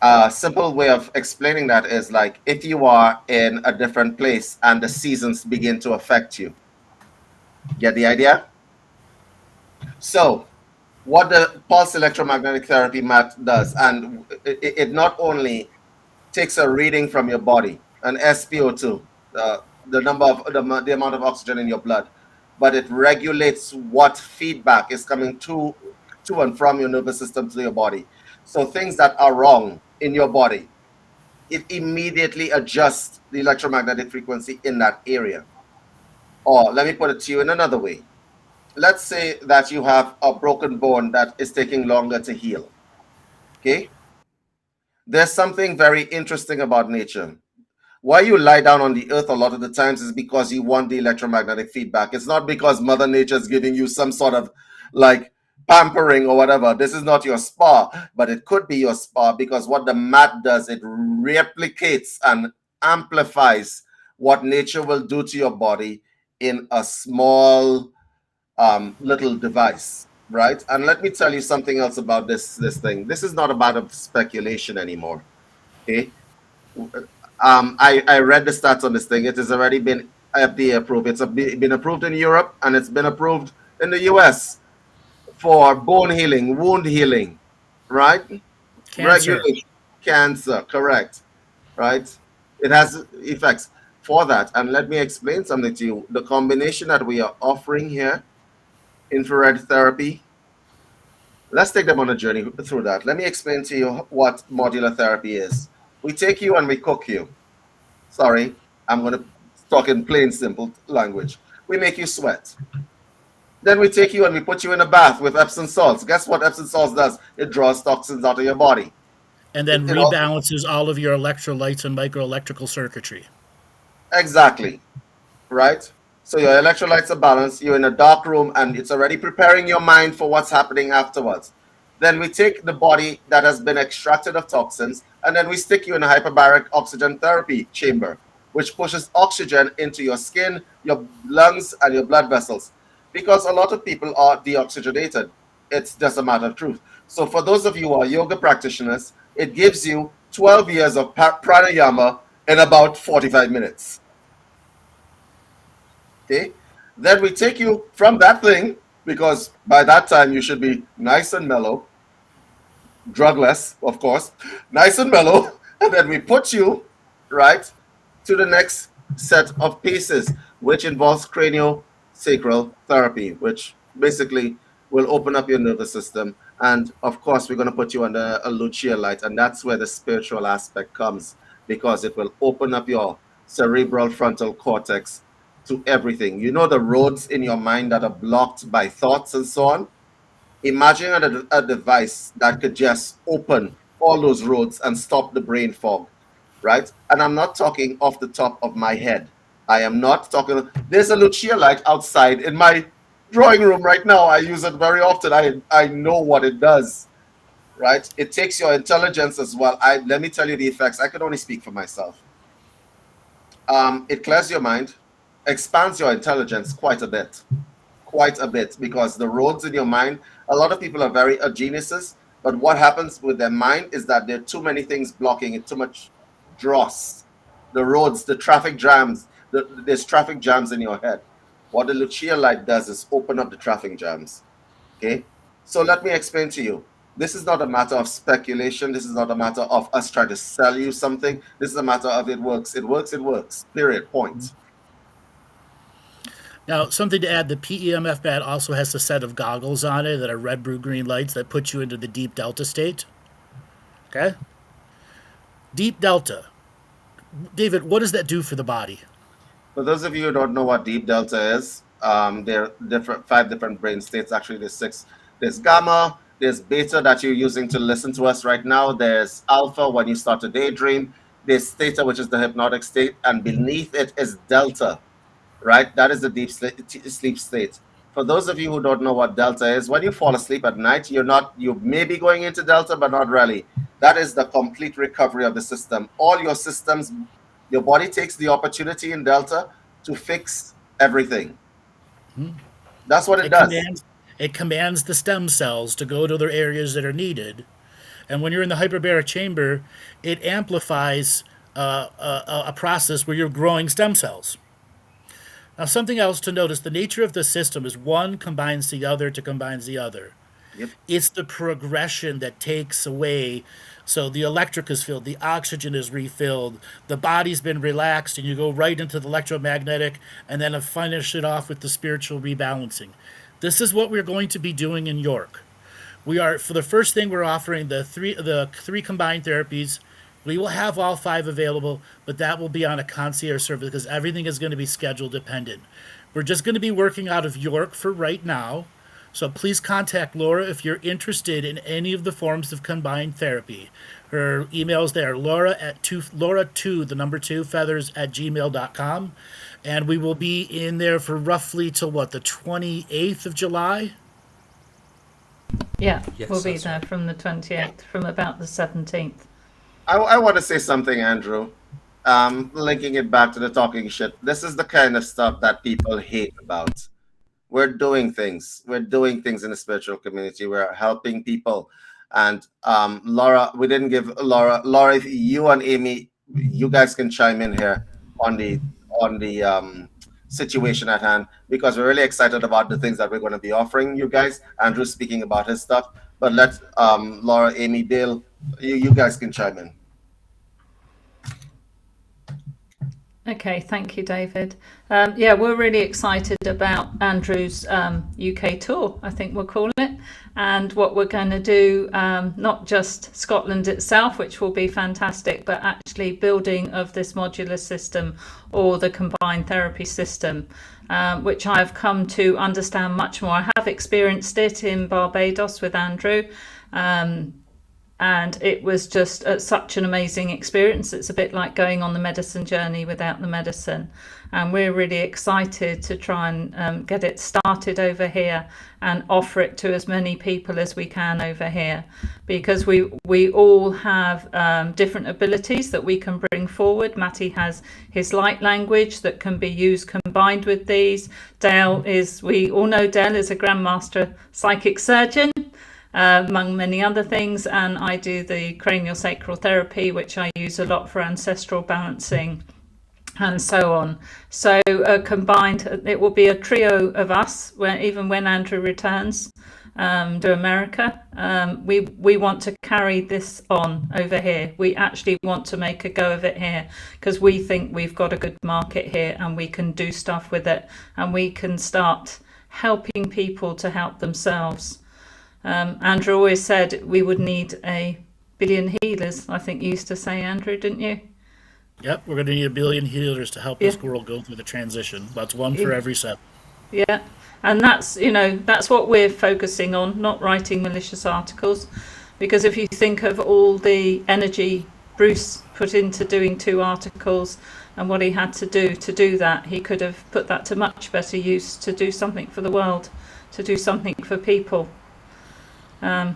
A simple way of explaining that is like if you are in a different place and the seasons begin to affect you. Get the idea? So what the pulse electromagnetic therapy mat does, and it not only takes a reading from your body, an SpO2, the amount of oxygen in your blood, but it regulates what feedback is coming to and from your nervous system to your body. So things that are wrong in your body, it immediately adjusts the electromagnetic frequency in that area. Or let me put it to you in another way. Let's say that you have a broken bone that is taking longer to heal. Okay? There's something very interesting about nature. Why you lie down on the earth a lot of the times is because you want the electromagnetic feedback. It's not because Mother Nature is giving you some sort of like pampering or whatever. This is not your spa, but it could be your spa because what the mat does, it replicates and amplifies what nature will do to your body in a small little device, right? And let me tell you something else about this thing. This is not a matter of speculation anymore. Okay, I read the stats on this thing. It has already been FDA approved. It's been approved in Europe and it's been approved in the US for bone healing, wound healing, right? Cancer. Regulation, cancer, correct, right? It has effects for that. And let me explain something to you. The combination that we are offering here, infrared therapy, let's take them on a journey through that. Let me explain to you what modular therapy is. We take you and we cook you. Sorry, I'm going to talk in plain, simple language. We make you sweat. Then we take you and we put you in a bath with Epsom salts. Guess what Epsom salts does? It draws toxins out of your body. And then It all, rebalances all of your electrolytes and microelectrical circuitry. exactly, right? So your electrolytes are balanced. You're in a dark room and it's already preparing your mind for what's happening afterwards. Then we take the body that has been extracted of toxins and then we stick you in a hyperbaric oxygen therapy chamber, which pushes oxygen into your skin, your lungs, and your blood vessels. Because a lot of people are deoxygenated. It's just a matter of truth. So for those of you who are yoga practitioners, it gives you 12 years of pranayama in about 45 minutes. Okay. Then we take you from that thing, because by that time you should be nice and mellow, drugless, of course, nice and mellow, and then we put you right to the next set of pieces, which involves craniosacral therapy, which basically will open up your nervous system. And of course, we're going to put you under a Lucia light, and that's where the spiritual aspect comes because it will open up your cerebral frontal cortex to everything. You know, the roads in your mind that are blocked by thoughts and so on. Imagine a device that could just open all those roads and stop the brain fog, right? And I'm not talking off the top of my head. I am not talking. There's a Lucia light outside in my drawing room right now. I use it very often. I know what it does, right? It takes your intelligence as well. Let me tell you the effects. I can only speak for myself. It clears your mind, expands your intelligence quite a bit, because the roads in your mind, a lot of people are very geniuses, but what happens with their mind is that there are too many things blocking it, too much dross. The roads, the traffic jams, there's traffic jams in your head. What the Lucia light does is open up the traffic jams. Okay? So let me explain to you. This is not a matter of speculation. This is not a matter of us trying to sell you something. This is a matter of it works. It works, it works. Period. Point. Now, something to add, the PEMF mat also has a set of goggles on it that are red, blue, green lights that put you into the deep delta state. Okay? Deep delta. David, what does that do for the body? For those of you who don't know what deep delta is, there are five different brain states. Actually, there's six. There's gamma, there's beta that you're using to listen to us right now. There's alpha when you start to daydream. There's theta, which is the hypnotic state, and beneath it is delta, right? That is the deep sleep state. For those of you who don't know what delta is, when you fall asleep at night, you may be going into delta, but not really. That is the complete recovery of the system. All your systems, your body takes the opportunity in delta to fix everything. That's what it does. It commands the stem cells to go to the areas that are needed. And when you're in the hyperbaric chamber, it amplifies a process where you're growing stem cells. Now, something else to notice, the nature of the system is one combines the other to combines the other. Yep. It's the progression that takes away. So the electric is filled, the oxygen is refilled, the body's been relaxed, and you go right into the electromagnetic, and then finish it off with the spiritual rebalancing. This is what we're going to be doing in York. We are, for the first thing, we're offering the three combined therapies. We will have all five available, but that will be on a concierge service because everything is going to be schedule dependent. We're just going to be working out of York for right now. So please contact Laura if you're interested in any of the forms of combined therapy. Her email's there, Laura2, the number 2, feathers at gmail.com. And we will be in there for roughly till the 28th of July? Yeah, Yes, we'll be that's there right. from the 28th, from about the 17th. I want to say something, Andrew. Linking it back to the talking shit. This is the kind of stuff that people hate about. We're doing things. We're doing things in the spiritual community. We're helping people. And Laura, we didn't give Laura, if you and Amy, you guys can chime in here on the situation at hand, because we're really excited about the things that we're going to be offering you guys. Andrew speaking about his stuff, but let's Laura, Amy, Dale, you guys can chime in. Okay, thank you, David. Yeah, we're really excited about Andrew's UK tour, I think we'll call it, and what we're going to do, not just Scotland itself, which will be fantastic, but actually building of this modular system or the combined therapy system, which I've come to understand much more. I have experienced it in Barbados with Andrew. And it was just such an amazing experience. It's a bit like going on the medicine journey without the medicine. And we're really excited to try and get it started over here and offer it to as many people as we can over here, because we all have different abilities that we can bring forward. Maty has his light language that can be used combined with these. Dale is, we all know Dale is a Grandmaster psychic surgeon, among many other things, and I do the cranial sacral therapy, which I use a lot for ancestral balancing and so on. So combined, it will be a trio of us even when Andrew returns to America. We want to carry this on over here. We actually want to make a go of it here, because we think we've got a good market here and we can do stuff with it, and we can start helping people to help themselves. Andrew always said we would need 1 billion healers. I think you used to say, Andrew, didn't you? Yep, we're going to need 1 billion healers to help this world go through the transition. That's one for every 7. Yeah, and that's what we're focusing on, not writing malicious articles, because if you think of all the energy Bruce put into doing 2 articles and what he had to do that, he could have put that to much better use to do something for the world, to do something for people.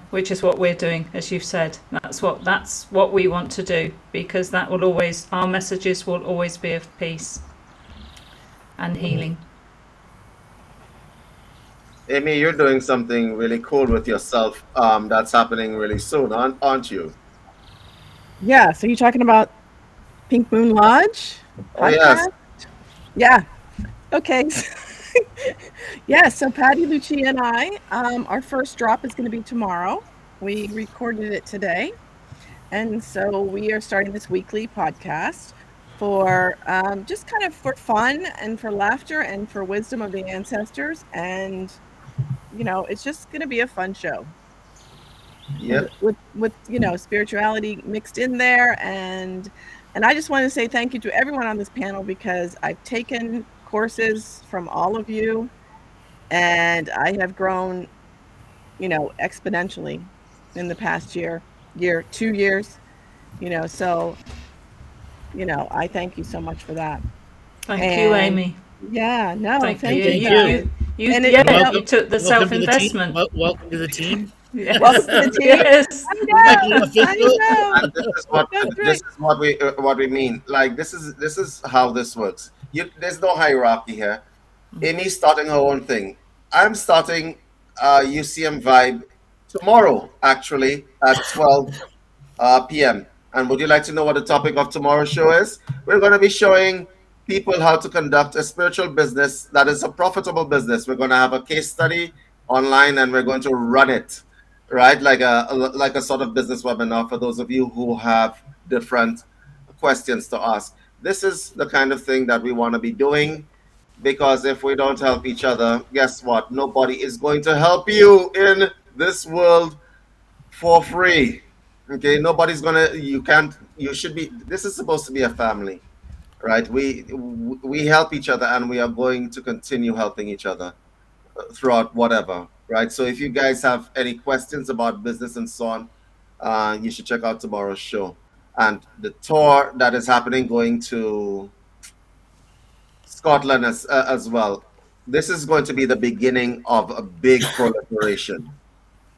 Which is what we're doing, as you've said. That's what we want to do, because that will always, our messages will always be of peace and healing. Amy, you're doing something really cool with yourself. That's happening really soon, aren't you? Yeah. So you're talking about Pink Moon Lodge? Oh, yes. Yeah. Okay. Yeah, so Patty, Lucia, and I, our first drop is going to be tomorrow. We recorded it today. And so we are starting this weekly podcast for just kind of for fun and for laughter and for wisdom of the ancestors. And, it's just going to be a fun show. Yep. With spirituality mixed in there. And I just want to say thank you to everyone on this panel, because I've taken courses from all of you, and I have grown, exponentially in the past year, 2 years, so, I thank you so much for that. Thank you, Amy. Yeah, no, Thank you. you. You took the self-investment. Welcome to the team. Yes. Welcome to the team. Yes. I know. And this is what we mean. Like, this is how this works. There's no hierarchy here. Amy's starting her own thing. I'm starting UCM Vibe tomorrow, actually, at 12 p.m. And would you like to know what the topic of tomorrow's show is? We're going to be showing people how to conduct a spiritual business that is a profitable business. We're going to have a case study online, and we're going to run it, right? Like a sort of business webinar for those of you who have different questions to ask. This is the kind of thing that we want to be doing, because if we don't help each other, guess what? Nobody is going to help you in this world for free. Okay, nobody's gonna, you should be, this is supposed to be a family, right? We help each other, and we are going to continue helping each other throughout whatever, right? So if you guys have any questions about business and so on, you should check out tomorrow's show. And the tour that is happening, going to Scotland as well. This is going to be the beginning of a big proliferation,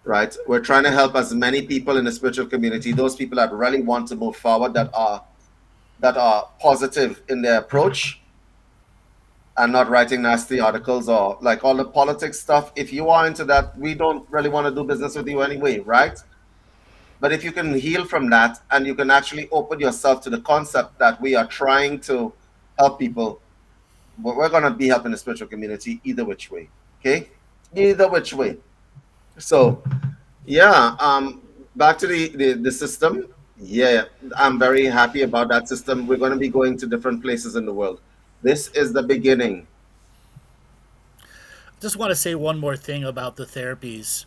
right? We're trying to help as many people in the spiritual community, those people that really want to move forward, that are positive in their approach and not writing nasty articles or like all the politics stuff. If you are into that, we don't really want to do business with you anyway, right? But if you can heal from that and you can actually open yourself to the concept that we are trying to help people, we're going to be helping the spiritual community either which way. Okay, either which way. So yeah, back to the system. Yeah, I'm very happy about that system. We're going to be going to different places in the world. This is the beginning. Just want to say one more thing about the therapies.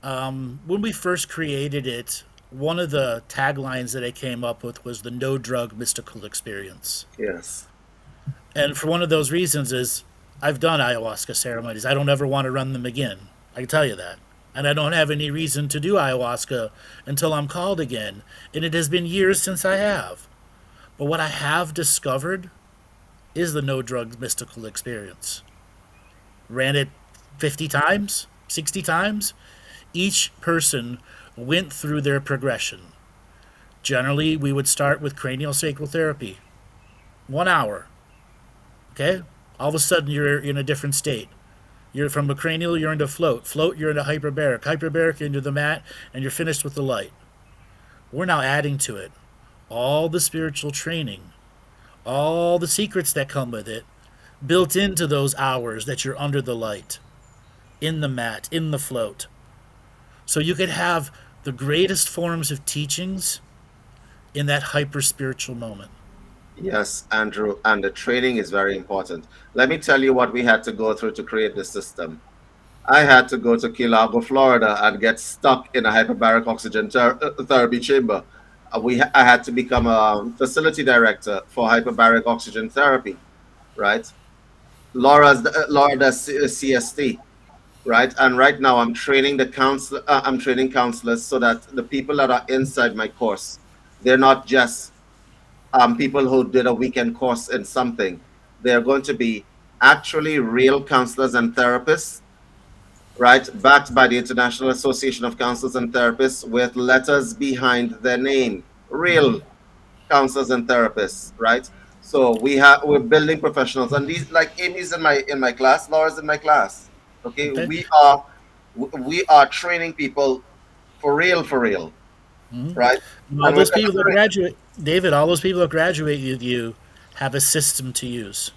When we first created it, one of the taglines that I came up with was the no drug mystical experience. Yes. And for one of those reasons is I've done ayahuasca ceremonies. I don't ever want to run them again. I can tell you that. And I don't have any reason to do ayahuasca until I'm called again. And it has been years since I have. But what I have discovered is the no drug mystical experience. Ran it 50 times, 60 times. Each person went through their progression. Generally, we would start with cranial sacral therapy. 1 hour. Okay? All of a sudden, you're in a different state. You're from a cranial, you're into float. Float, you're into hyperbaric. Hyperbaric, you're into the mat, and you're finished with the light. We're now adding to it all the spiritual training, all the secrets that come with it, built into those hours that you're under the light, in the mat, in the float. So you could have the greatest forms of teachings in that hyper spiritual moment. Yes, Andrew, and the training is very important. Let me tell you what we had to go through to create this system. I had to go to Key Largo, Florida, and get stuck in a hyperbaric oxygen therapy chamber. I had to become a facility director for hyperbaric oxygen therapy, right? Laura does CST, right? And right now I'm training the counselor. I'm training counselors so that the people that are inside my course, they're not just people who did a weekend course in something. They're going to be actually real counselors and therapists, right? Backed by the International Association of Counselors and Therapists with letters behind their name. Real counselors and therapists, right? So we're building professionals, and these, like Amy's in my class, Laura's in my class. Okay, Okay. we are training people for real, right? All And those people that graduate, David, all those people that graduate with you have a system to use.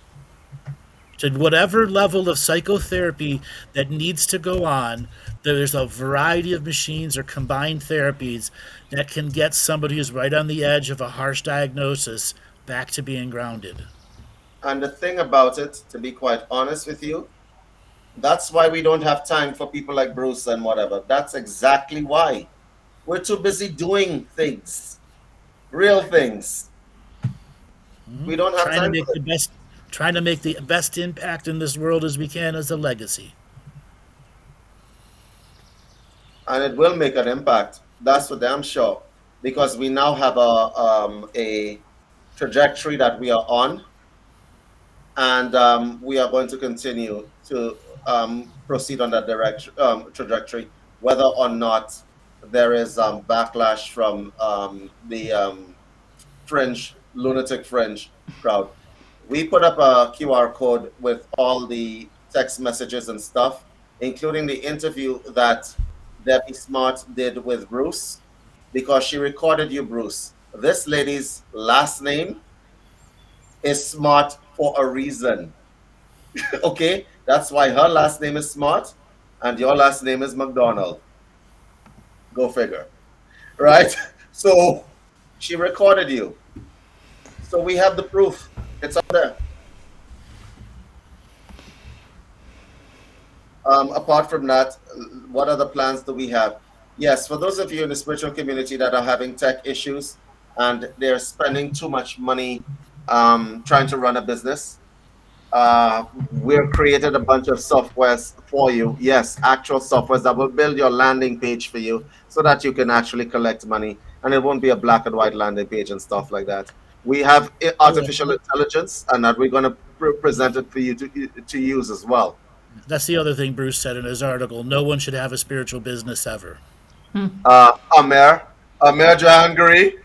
To whatever level of psychotherapy that needs to go on, there's a variety of machines or combined therapies that can get somebody who's right on the edge of a harsh diagnosis back to being grounded. And the thing about it, to be quite honest with you, that's why we don't have time for people like Bruce and whatever. That's exactly why. We're too busy doing things, real things. We don't have Trying to time make for the it. best, trying to make the best impact in this world as we can as a legacy. And it will make an impact. That's for damn sure. Because we now have a trajectory that we are on, and we are going to continue to proceed on that trajectory, whether or not there is backlash from the lunatic fringe crowd. We put up a QR code with all the text messages and stuff, including the interview that Debbie Smart did with Bruce, because she recorded you, Bruce. This lady's last name is Smart for a reason. Okay? That's why her last name is Smart and your last name is MacDonald. Go figure. Right? So she recorded you. So we have the proof. It's up there. Apart from that, what other plans do we have? Yes, for those of you in the spiritual community that are having tech issues and they're spending too much money trying to run a business, we've created a bunch of softwares for you. Yes, actual softwares that will build your landing page for you so that you can actually collect money, and it won't be a black and white landing page and stuff like that. We have artificial intelligence, and that we're going to present it for you to use as well. That's the other thing Bruce said in his article. No one should have a spiritual business ever. Amer Jahangiri,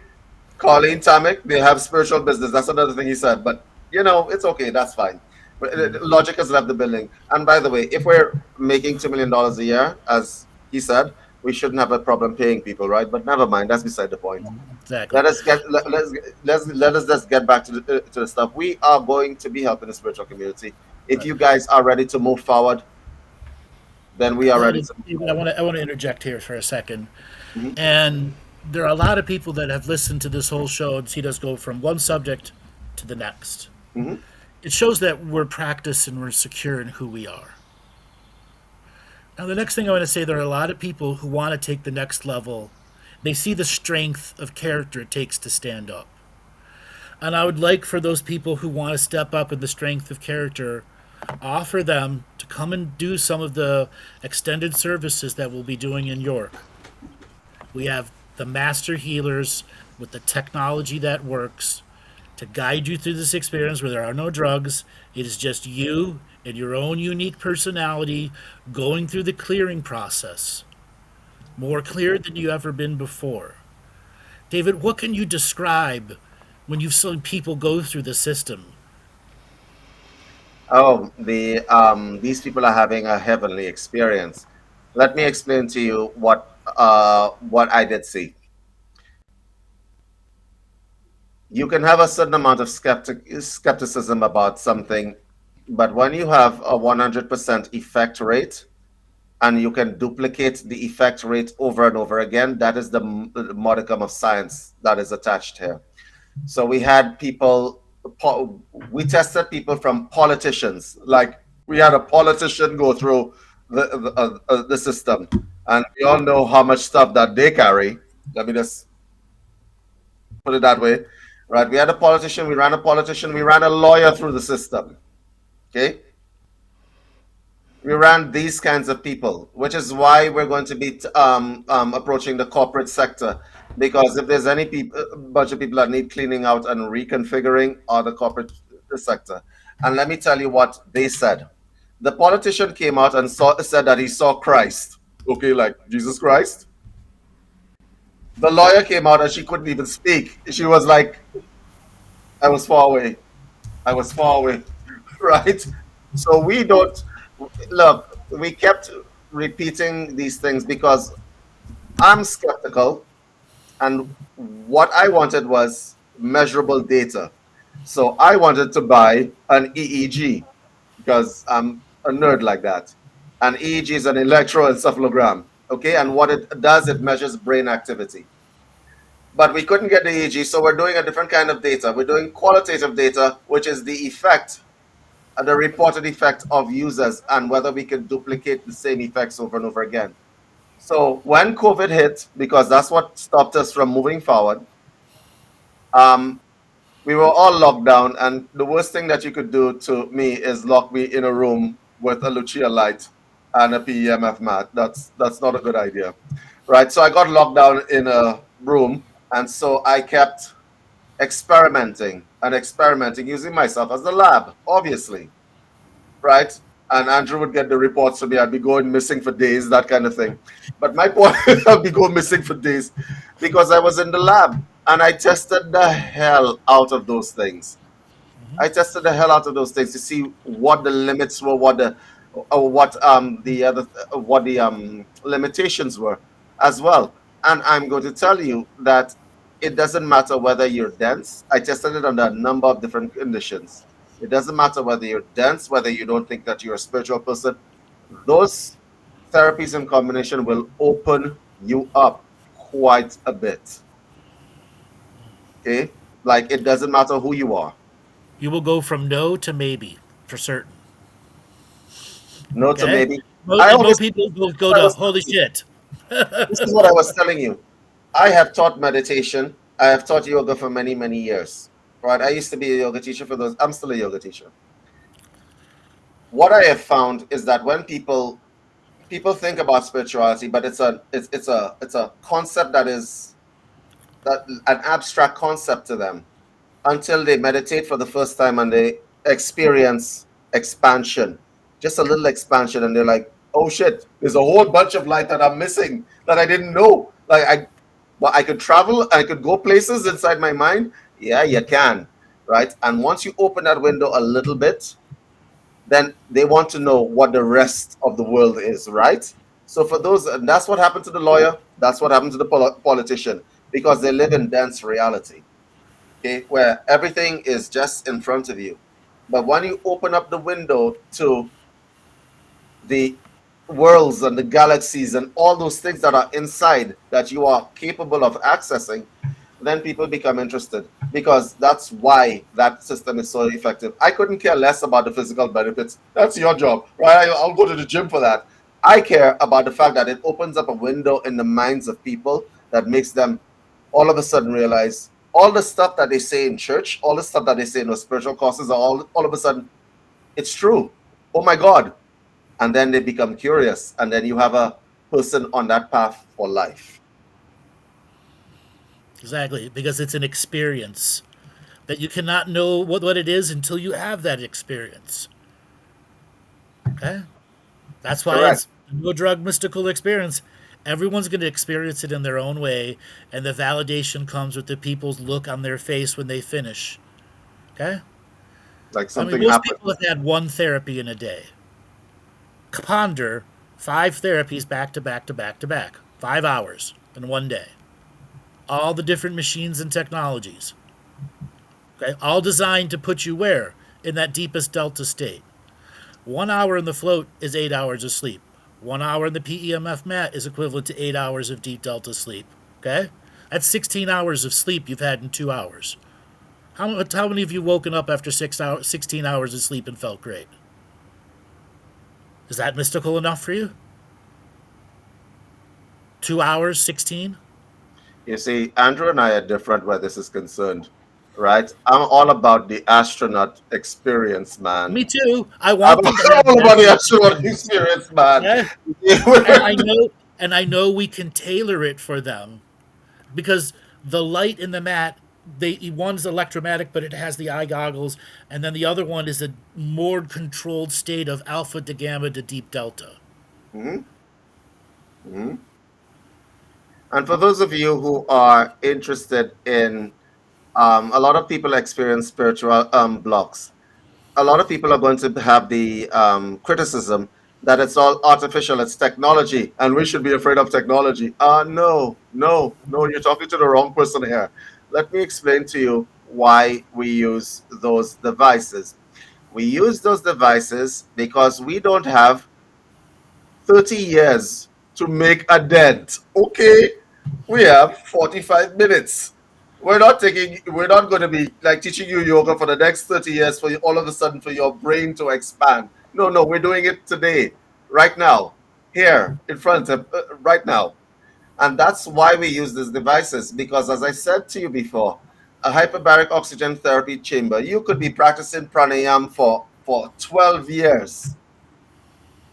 Colleen Tamik, they have spiritual business. That's another thing he said. But, it's okay. That's fine. Logic has left the building. And by the way, if we're making $2 million a year, as he said, we shouldn't have a problem paying people, right? But never mind. That's beside the point. Exactly. Let us just get back to the stuff. We are going to be helping the spiritual community. If you guys are ready to move forward, then we are ready to move forward. I want to interject here for a second. Mhm. And there are a lot of people that have listened to this whole show and seen us go from one subject to the next. Mhm. It shows that we're practiced and we're secure in who we are. Now, the next thing I want to say, there are a lot of people who want to take the next level. They see the strength of character it takes to stand up. And I would like for those people who want to step up in the strength of character, offer them to come and do some of the extended services that we'll be doing in York. We have the master healers with the technology that works to guide you through this experience where there are no drugs. It is just you and your own unique personality going through the clearing process. More clear than you ever been before. David, what can you describe when you've seen people go through the system? Oh, these people are having a heavenly experience. Let me explain to you what I did see. You can have a certain amount of skepticism about something, but when you have a 100% effect rate, and you can duplicate the effect rate over and over again, that is the modicum of science that is attached here. So we had people, we tested people from politicians. Like we had a politician go through the system, and we all know how much stuff that they carry. Let me just put it that way, right? We had a politician, we ran a lawyer through the system. Okay, we ran these kinds of people, which is why we're going to be approaching the corporate sector. Because if there's any bunch of people that need cleaning out and reconfiguring, are the corporate sector. And let me tell you what they said. The politician came out and said that he saw Christ. Okay, like Jesus Christ. The lawyer came out and she couldn't even speak. She was like, I was far away. Right? So we don't, look, we kept repeating these things because I'm skeptical. And what I wanted was measurable data. So I wanted to buy an EEG because I'm a nerd like that. An EEG is an electroencephalogram. Okay, and what it does, it measures brain activity. But we couldn't get the EEG, so we're doing a different kind of data. We're doing qualitative data, which is the effect, the reported effect of users, and whether we can duplicate the same effects over and over again. So when COVID hit, because that's what stopped us from moving forward, we were all locked down, and the worst thing that you could do to me is lock me in a room with a Lucia light and a PEMF mat. That's not a good idea, right? So I got locked down in a room, and so I kept experimenting using myself as the lab, obviously, right? And Andrew would get the reports to me. I'd be going missing for days, that kind of thing. But my point, I'd be going missing for days because I was in the lab and I tested the hell out of those things. I tested the hell out of those things to see what the limits were, what the limitations were as well. And I'm going to tell you that it doesn't matter whether you're dense. I tested it under a number of different conditions. It doesn't matter whether you're dense, whether you don't think that you're a spiritual person. Those therapies in combination will open you up quite a bit. Okay? Like, it doesn't matter who you are. You will go from no to maybe, for certain. No to maybe. Most people will go to holy shit. This is what I was telling you. I have taught meditation. I have taught yoga for many, many years. right? I used to be a yoga teacher. For those, I'm still a yoga teacher. What I have found is that when people think about spirituality, but it's a concept that is an abstract concept to them until they meditate for the first time and they experience expansion, just a little expansion, and they're like, oh shit, there's a whole bunch of light that I'm missing that I didn't know. Like I could travel, I could go places inside my mind. Yeah, you can, right? And once you open that window a little bit, then they want to know what the rest of the world is, right? So for those, and that's what happened to the lawyer, that's what happened to the politician, because they live in dense reality, okay, where everything is just in front of you. But when you open up the window to the worlds and the galaxies and all those things that are inside that you are capable of accessing, then people become interested, because that's why that system is so effective. I couldn't care less about the physical benefits. That's your job, right? I'll go to the gym for that. I care about the fact that it opens up a window in the minds of people that makes them all of a sudden realize all the stuff that they say in church, all the stuff that they say in those spiritual courses, are all of a sudden, it's true. Oh my God. And then they become curious, and then you have a person on that path for life. Exactly, because it's an experience that you cannot know what it is until you have that experience. Okay? That's why Correct. it's no drug mystical experience. Everyone's going to experience it in their own way, and the validation comes with the people's look on their face when they finish. Okay? Like something most happened. people have had one therapy in a day. Ponder 5 therapies back to back to back to back. 5 hours in one day. All the different machines and technologies. Okay? All designed to put you where? In that deepest delta state. 1 hour in the float is 8 hours of sleep. 1 hour in the PEMF mat is equivalent to 8 hours of deep delta sleep. Okay? That's 16 hours of sleep you've had in 2 hours. How many of you woken up after 16 hours of sleep and felt great? Is that mystical enough for you? 2 hours, 16? You see, Andrew and I are different where this is concerned, right? I'm all about the astronaut experience, man. Me too. I I'm want them to have all about the that. astronaut experience, man. Yeah. And I know we can tailor it for them, because the light in the mat, one's electromagnetic, but it has the eye goggles, and then the other one is a more controlled state of alpha to gamma to deep delta. Mm-hmm. Mm-hmm. And for those of you who are interested in, a lot of people experience spiritual blocks. A lot of people are going to have the criticism that it's all artificial, it's technology, and we should be afraid of technology. No, you're talking to the wrong person here. Let me explain to you why we use those devices. We use those devices because we don't have 30 years to make a dent. Okay, we have 45 minutes. We're not going to be like teaching you yoga for the next 30 years for you, all of a sudden for your brain to expand. No, we're doing it today, right now, here in front of, right now. And that's why we use these devices, because as I said to you before, a hyperbaric oxygen therapy chamber, you could be practicing pranayama for 12 years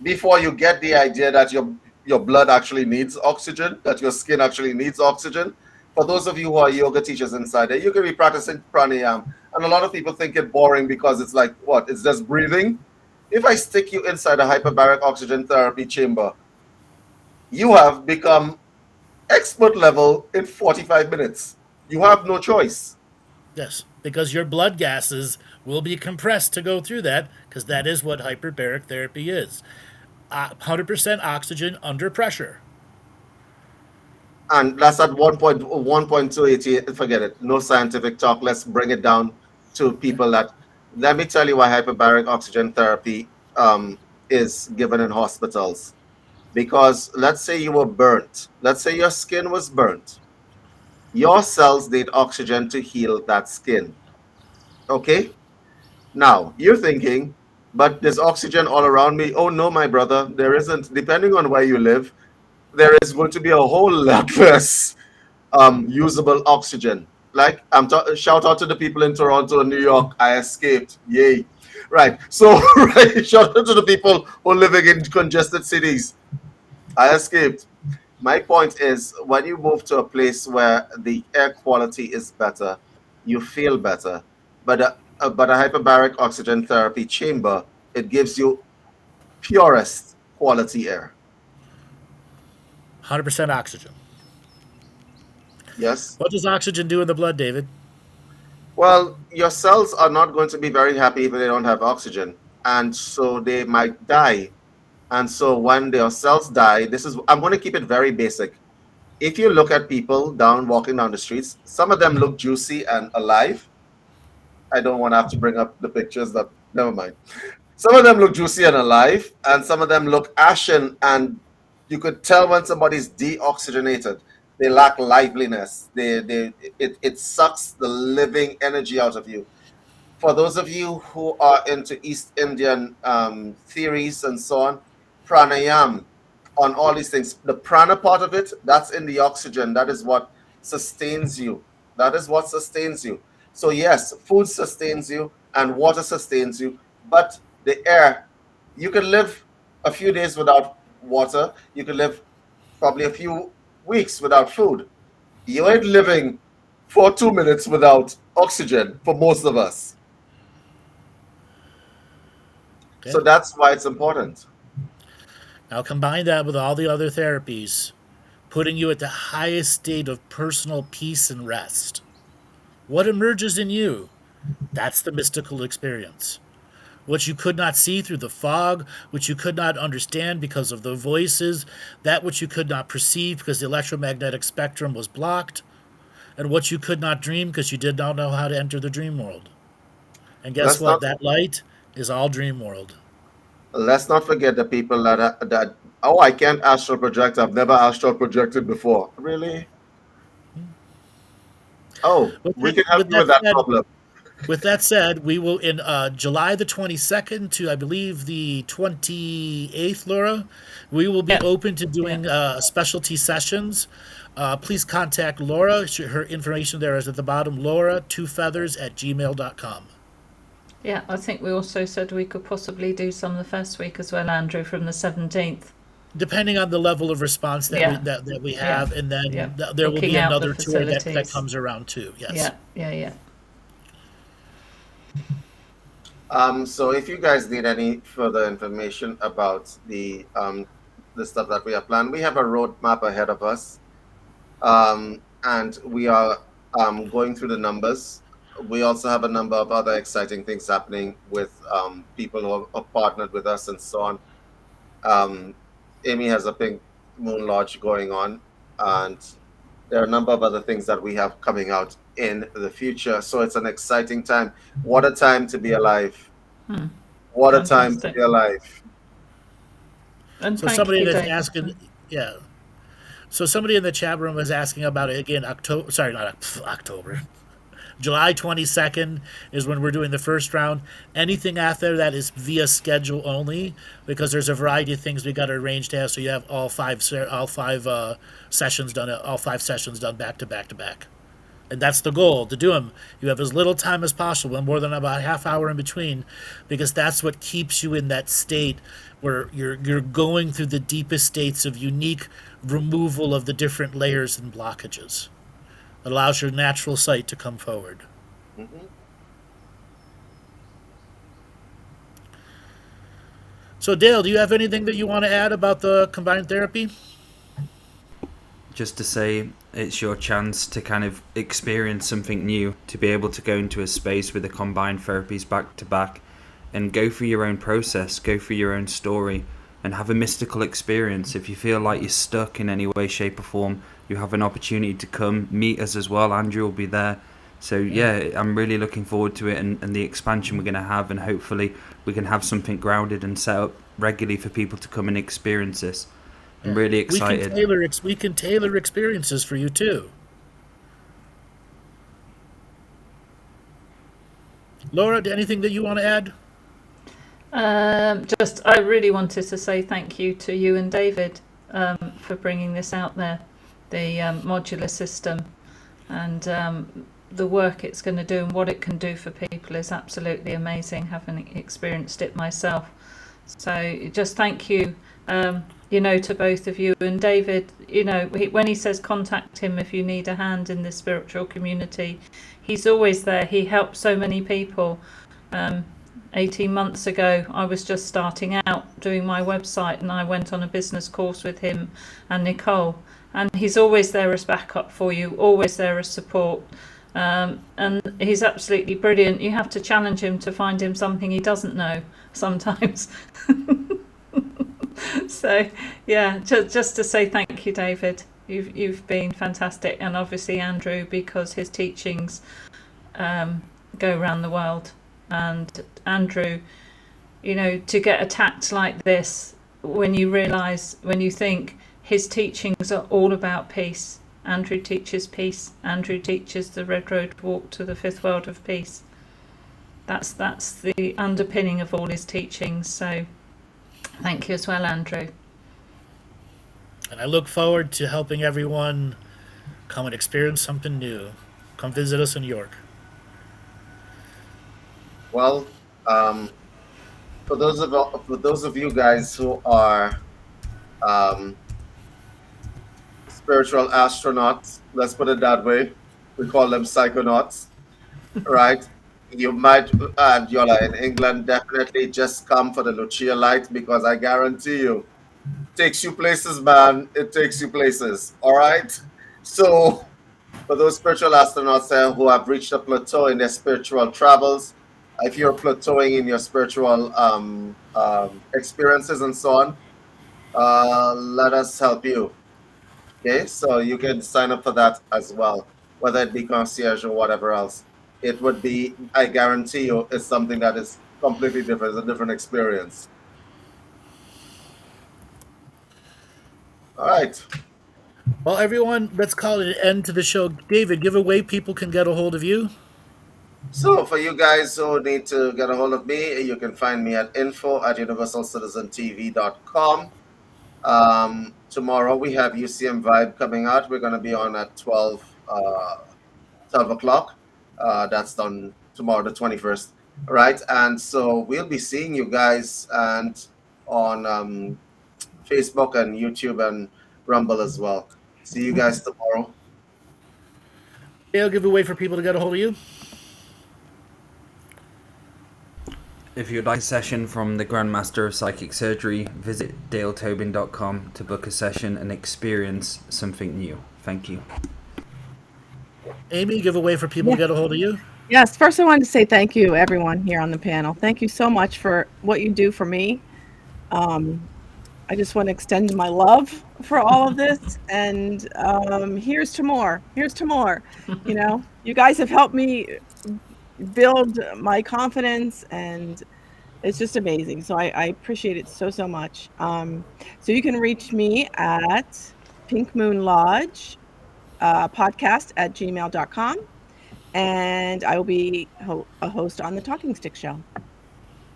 before you get the idea that your blood actually needs oxygen, that your skin actually needs oxygen. For those of you who are yoga teachers inside there, you can be practicing pranayama. And a lot of people think it boring because it's like, what? It's just breathing. If I stick you inside a hyperbaric oxygen therapy chamber, you have become expert level in 45 minutes. You have no choice. Yes, because your blood gases will be compressed to go through that, because that is what hyperbaric therapy is. 100% oxygen under pressure. And that's at 1.288. Forget it. No scientific talk. Let's bring it down to people that. Let me tell you why hyperbaric oxygen therapy is given in hospitals. Because let's say you were burnt. Let's say your skin was burnt. Your cells need oxygen to heal that skin. Okay? Now, you're thinking, but there's oxygen all around me. Oh, no, my brother. There isn't. Depending on where you live, there is going to be a whole lot less usable oxygen. Like, shout out to the people in Toronto and New York. I escaped. Yay. Right. So, right, shout out to the people who are living in congested cities. I escaped. My point is, when you move to a place where the air quality is better, you feel better. But a hyperbaric oxygen therapy chamber, it gives you purest quality air. 100% oxygen. Yes. What does oxygen do in the blood, David? Well, your cells are not going to be very happy if they don't have oxygen, and so they might die. And so when their cells die, I'm going to keep it very basic. If you look at people walking down the streets, some of them look juicy and alive. I don't want to have to bring up the pictures, never mind. Some of them look juicy and alive, and some of them look ashen, and you could tell when somebody's deoxygenated. They lack liveliness. It sucks the living energy out of you. For those of you who are into East Indian theories and so on, pranayam, on all these things, the prana part of it, that's in the oxygen. That is what sustains you. That is what sustains you. So yes, food sustains you and water sustains you, but the air, you can live a few days without water. You can live probably a few weeks without food. You ain't living for 2 minutes without oxygen for most of us. Okay. So that's why it's important. Now combine that with all the other therapies, putting you at the highest state of personal peace and rest. What emerges in you? That's the mystical experience. What you could not see through the fog, which you could not understand because of the voices, that which you could not perceive because the electromagnetic spectrum was blocked, and what you could not dream because you did not know how to enter the dream world. And guess what? That light is all dream world. Let's not forget the people that I can't astral project. I've never astral projected before. Really? Oh, we can help you with that problem. With that said, we will in July the 22nd to I believe the 28th, Laura, we will be open to doing specialty sessions. Please contact Laura. Her information there is at the bottom. Laura2feathers@gmail.com. Yeah, I think we also said we could possibly do some the first week as well, Andrew, from the 17th. Depending on the level of response that we have, and then there will be another tour that comes around too. Yes. Yeah. So if you guys need any further information about the stuff that we have planned, we have a roadmap ahead of us, and we are going through the numbers. We also have a number of other exciting things happening with people who are partnered with us and so on. Amy has a Pink Moon Lodge going on, and there are a number of other things that we have coming out in the future. So it's an exciting time. What a time to be alive. What a time to be alive. And so somebody that's asking, so somebody in the chat room was asking about it again, October. July 22nd is when we're doing the first round. Anything after that is via schedule only, because there's a variety of things we got to arrange to have. So you have all five sessions done back to back to back, and that's the goal, to do them. You have as little time as possible, and more than about a half hour in between, because that's what keeps you in that state where you're going through the deepest states of unique removal of the different layers and blockages. It allows your natural sight to come forward. Mm-hmm. So, Dale, do you have anything that you want to add about the combined therapy? Just to say, it's your chance to kind of experience something new, to be able to go into a space with the combined therapies back to back and go through your own process, go through your own story, and have a mystical experience. If you feel like you're stuck in any way, shape or form, you have an opportunity to come meet us as well. Andrew will be there. So I'm really looking forward to it and the expansion we're going to have, and hopefully we can have something grounded and set up regularly for people to come and experience this. I'm really excited. We can tailor experiences for you too. Laura, anything that you want to add? I really wanted to say thank you to you and David for bringing this out there, the modular system, and the work it's going to do and what it can do for people is absolutely amazing, having experienced it myself. So just thank you, to both of you. And David, when he says contact him if you need a hand in this spiritual community, he's always there. He helps so many people. 18 months ago, I was just starting out doing my website, and I went on a business course with him and Nicole. And he's always there as backup for you, always there as support. And he's absolutely brilliant. You have to challenge him to find him something he doesn't know sometimes. So, yeah, just to say thank you, David. You've been fantastic. And obviously Andrew, because his teachings go around the world. And Andrew, to get attacked like this, when you think his teachings are all about peace. Andrew teaches peace. Andrew teaches the Red Road Walk to the Fifth World of Peace. That's the underpinning of all his teachings. So thank you as well, Andrew. And I look forward to helping everyone come and experience something new. Come visit us in New York. Well, for those of you guys who are spiritual astronauts, let's put it that way. We call them psychonauts, right? You might, you're in England, definitely just come for the Lucia Light, because I guarantee you, it takes you places, man. It takes you places, all right? So, for those spiritual astronauts there who have reached a plateau in their spiritual travels, if you're plateauing in your spiritual experiences and so on, let us help you. Okay, so you can sign up for that as well, whether it be concierge or whatever else. It would be, I guarantee you, it's something that is completely different. It's a different experience. All right. Well, everyone, let's call it an end to the show. David, give a way people can get a hold of you. So for you guys who need to get a hold of me, you can find me at info@universalcitizentv.com. Tomorrow we have UCM Vibe coming out. We're going to be on at 12 o'clock. That's done tomorrow, the 21st. All right. And so we'll be seeing you guys and on Facebook and YouTube and Rumble as well. See you guys tomorrow. Dale, give a way for people to get a hold of you. If you'd like a session from the Grandmaster of Psychic Surgery, visit daletobin.com to book a session and experience something new. Thank you. Amy, give a way for people to get a hold of you. Yes, first I wanted to say thank you, everyone here on the panel. Thank you so much for what you do for me. I just want to extend my love for all of this, and here's to more. Here's to more. You guys have helped me build my confidence, and it's just amazing. So I appreciate it so much. So you can reach me at Pink Moon Lodge podcast at gmail.com, and I will be a host on the Talking Stick Show.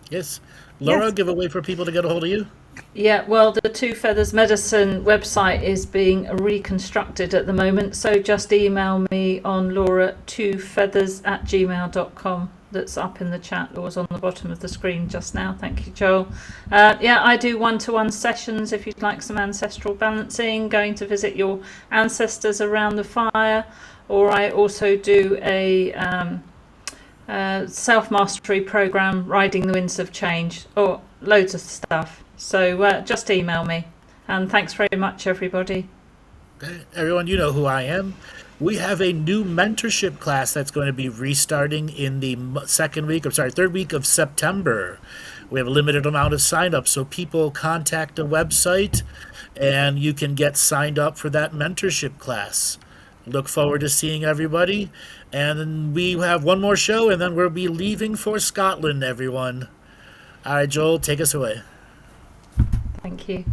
Yes. Laura, Yes. give a way for people to get a hold of you. Yeah, well, the Two Feathers Medicine website is being reconstructed at the moment, so just email me on laura2feathers@gmail.com. That's up in the chat, or was on the bottom of the screen just now. Thank you, Joel. I do one-to-one sessions if you'd like some ancestral balancing, going to visit your ancestors around the fire, or I also do a self-mastery program, Riding the Winds of Change, or loads of stuff. So just email me. And thanks very much, everybody. Okay. Everyone, you know who I am. We have a new mentorship class that's going to be restarting in the third week of September. We have a limited amount of sign-ups, so people contact the website and you can get signed up for that mentorship class. Look forward to seeing everybody. And then we have one more show, and then we'll be leaving for Scotland, everyone. All right, Joel, take us away. Thank you.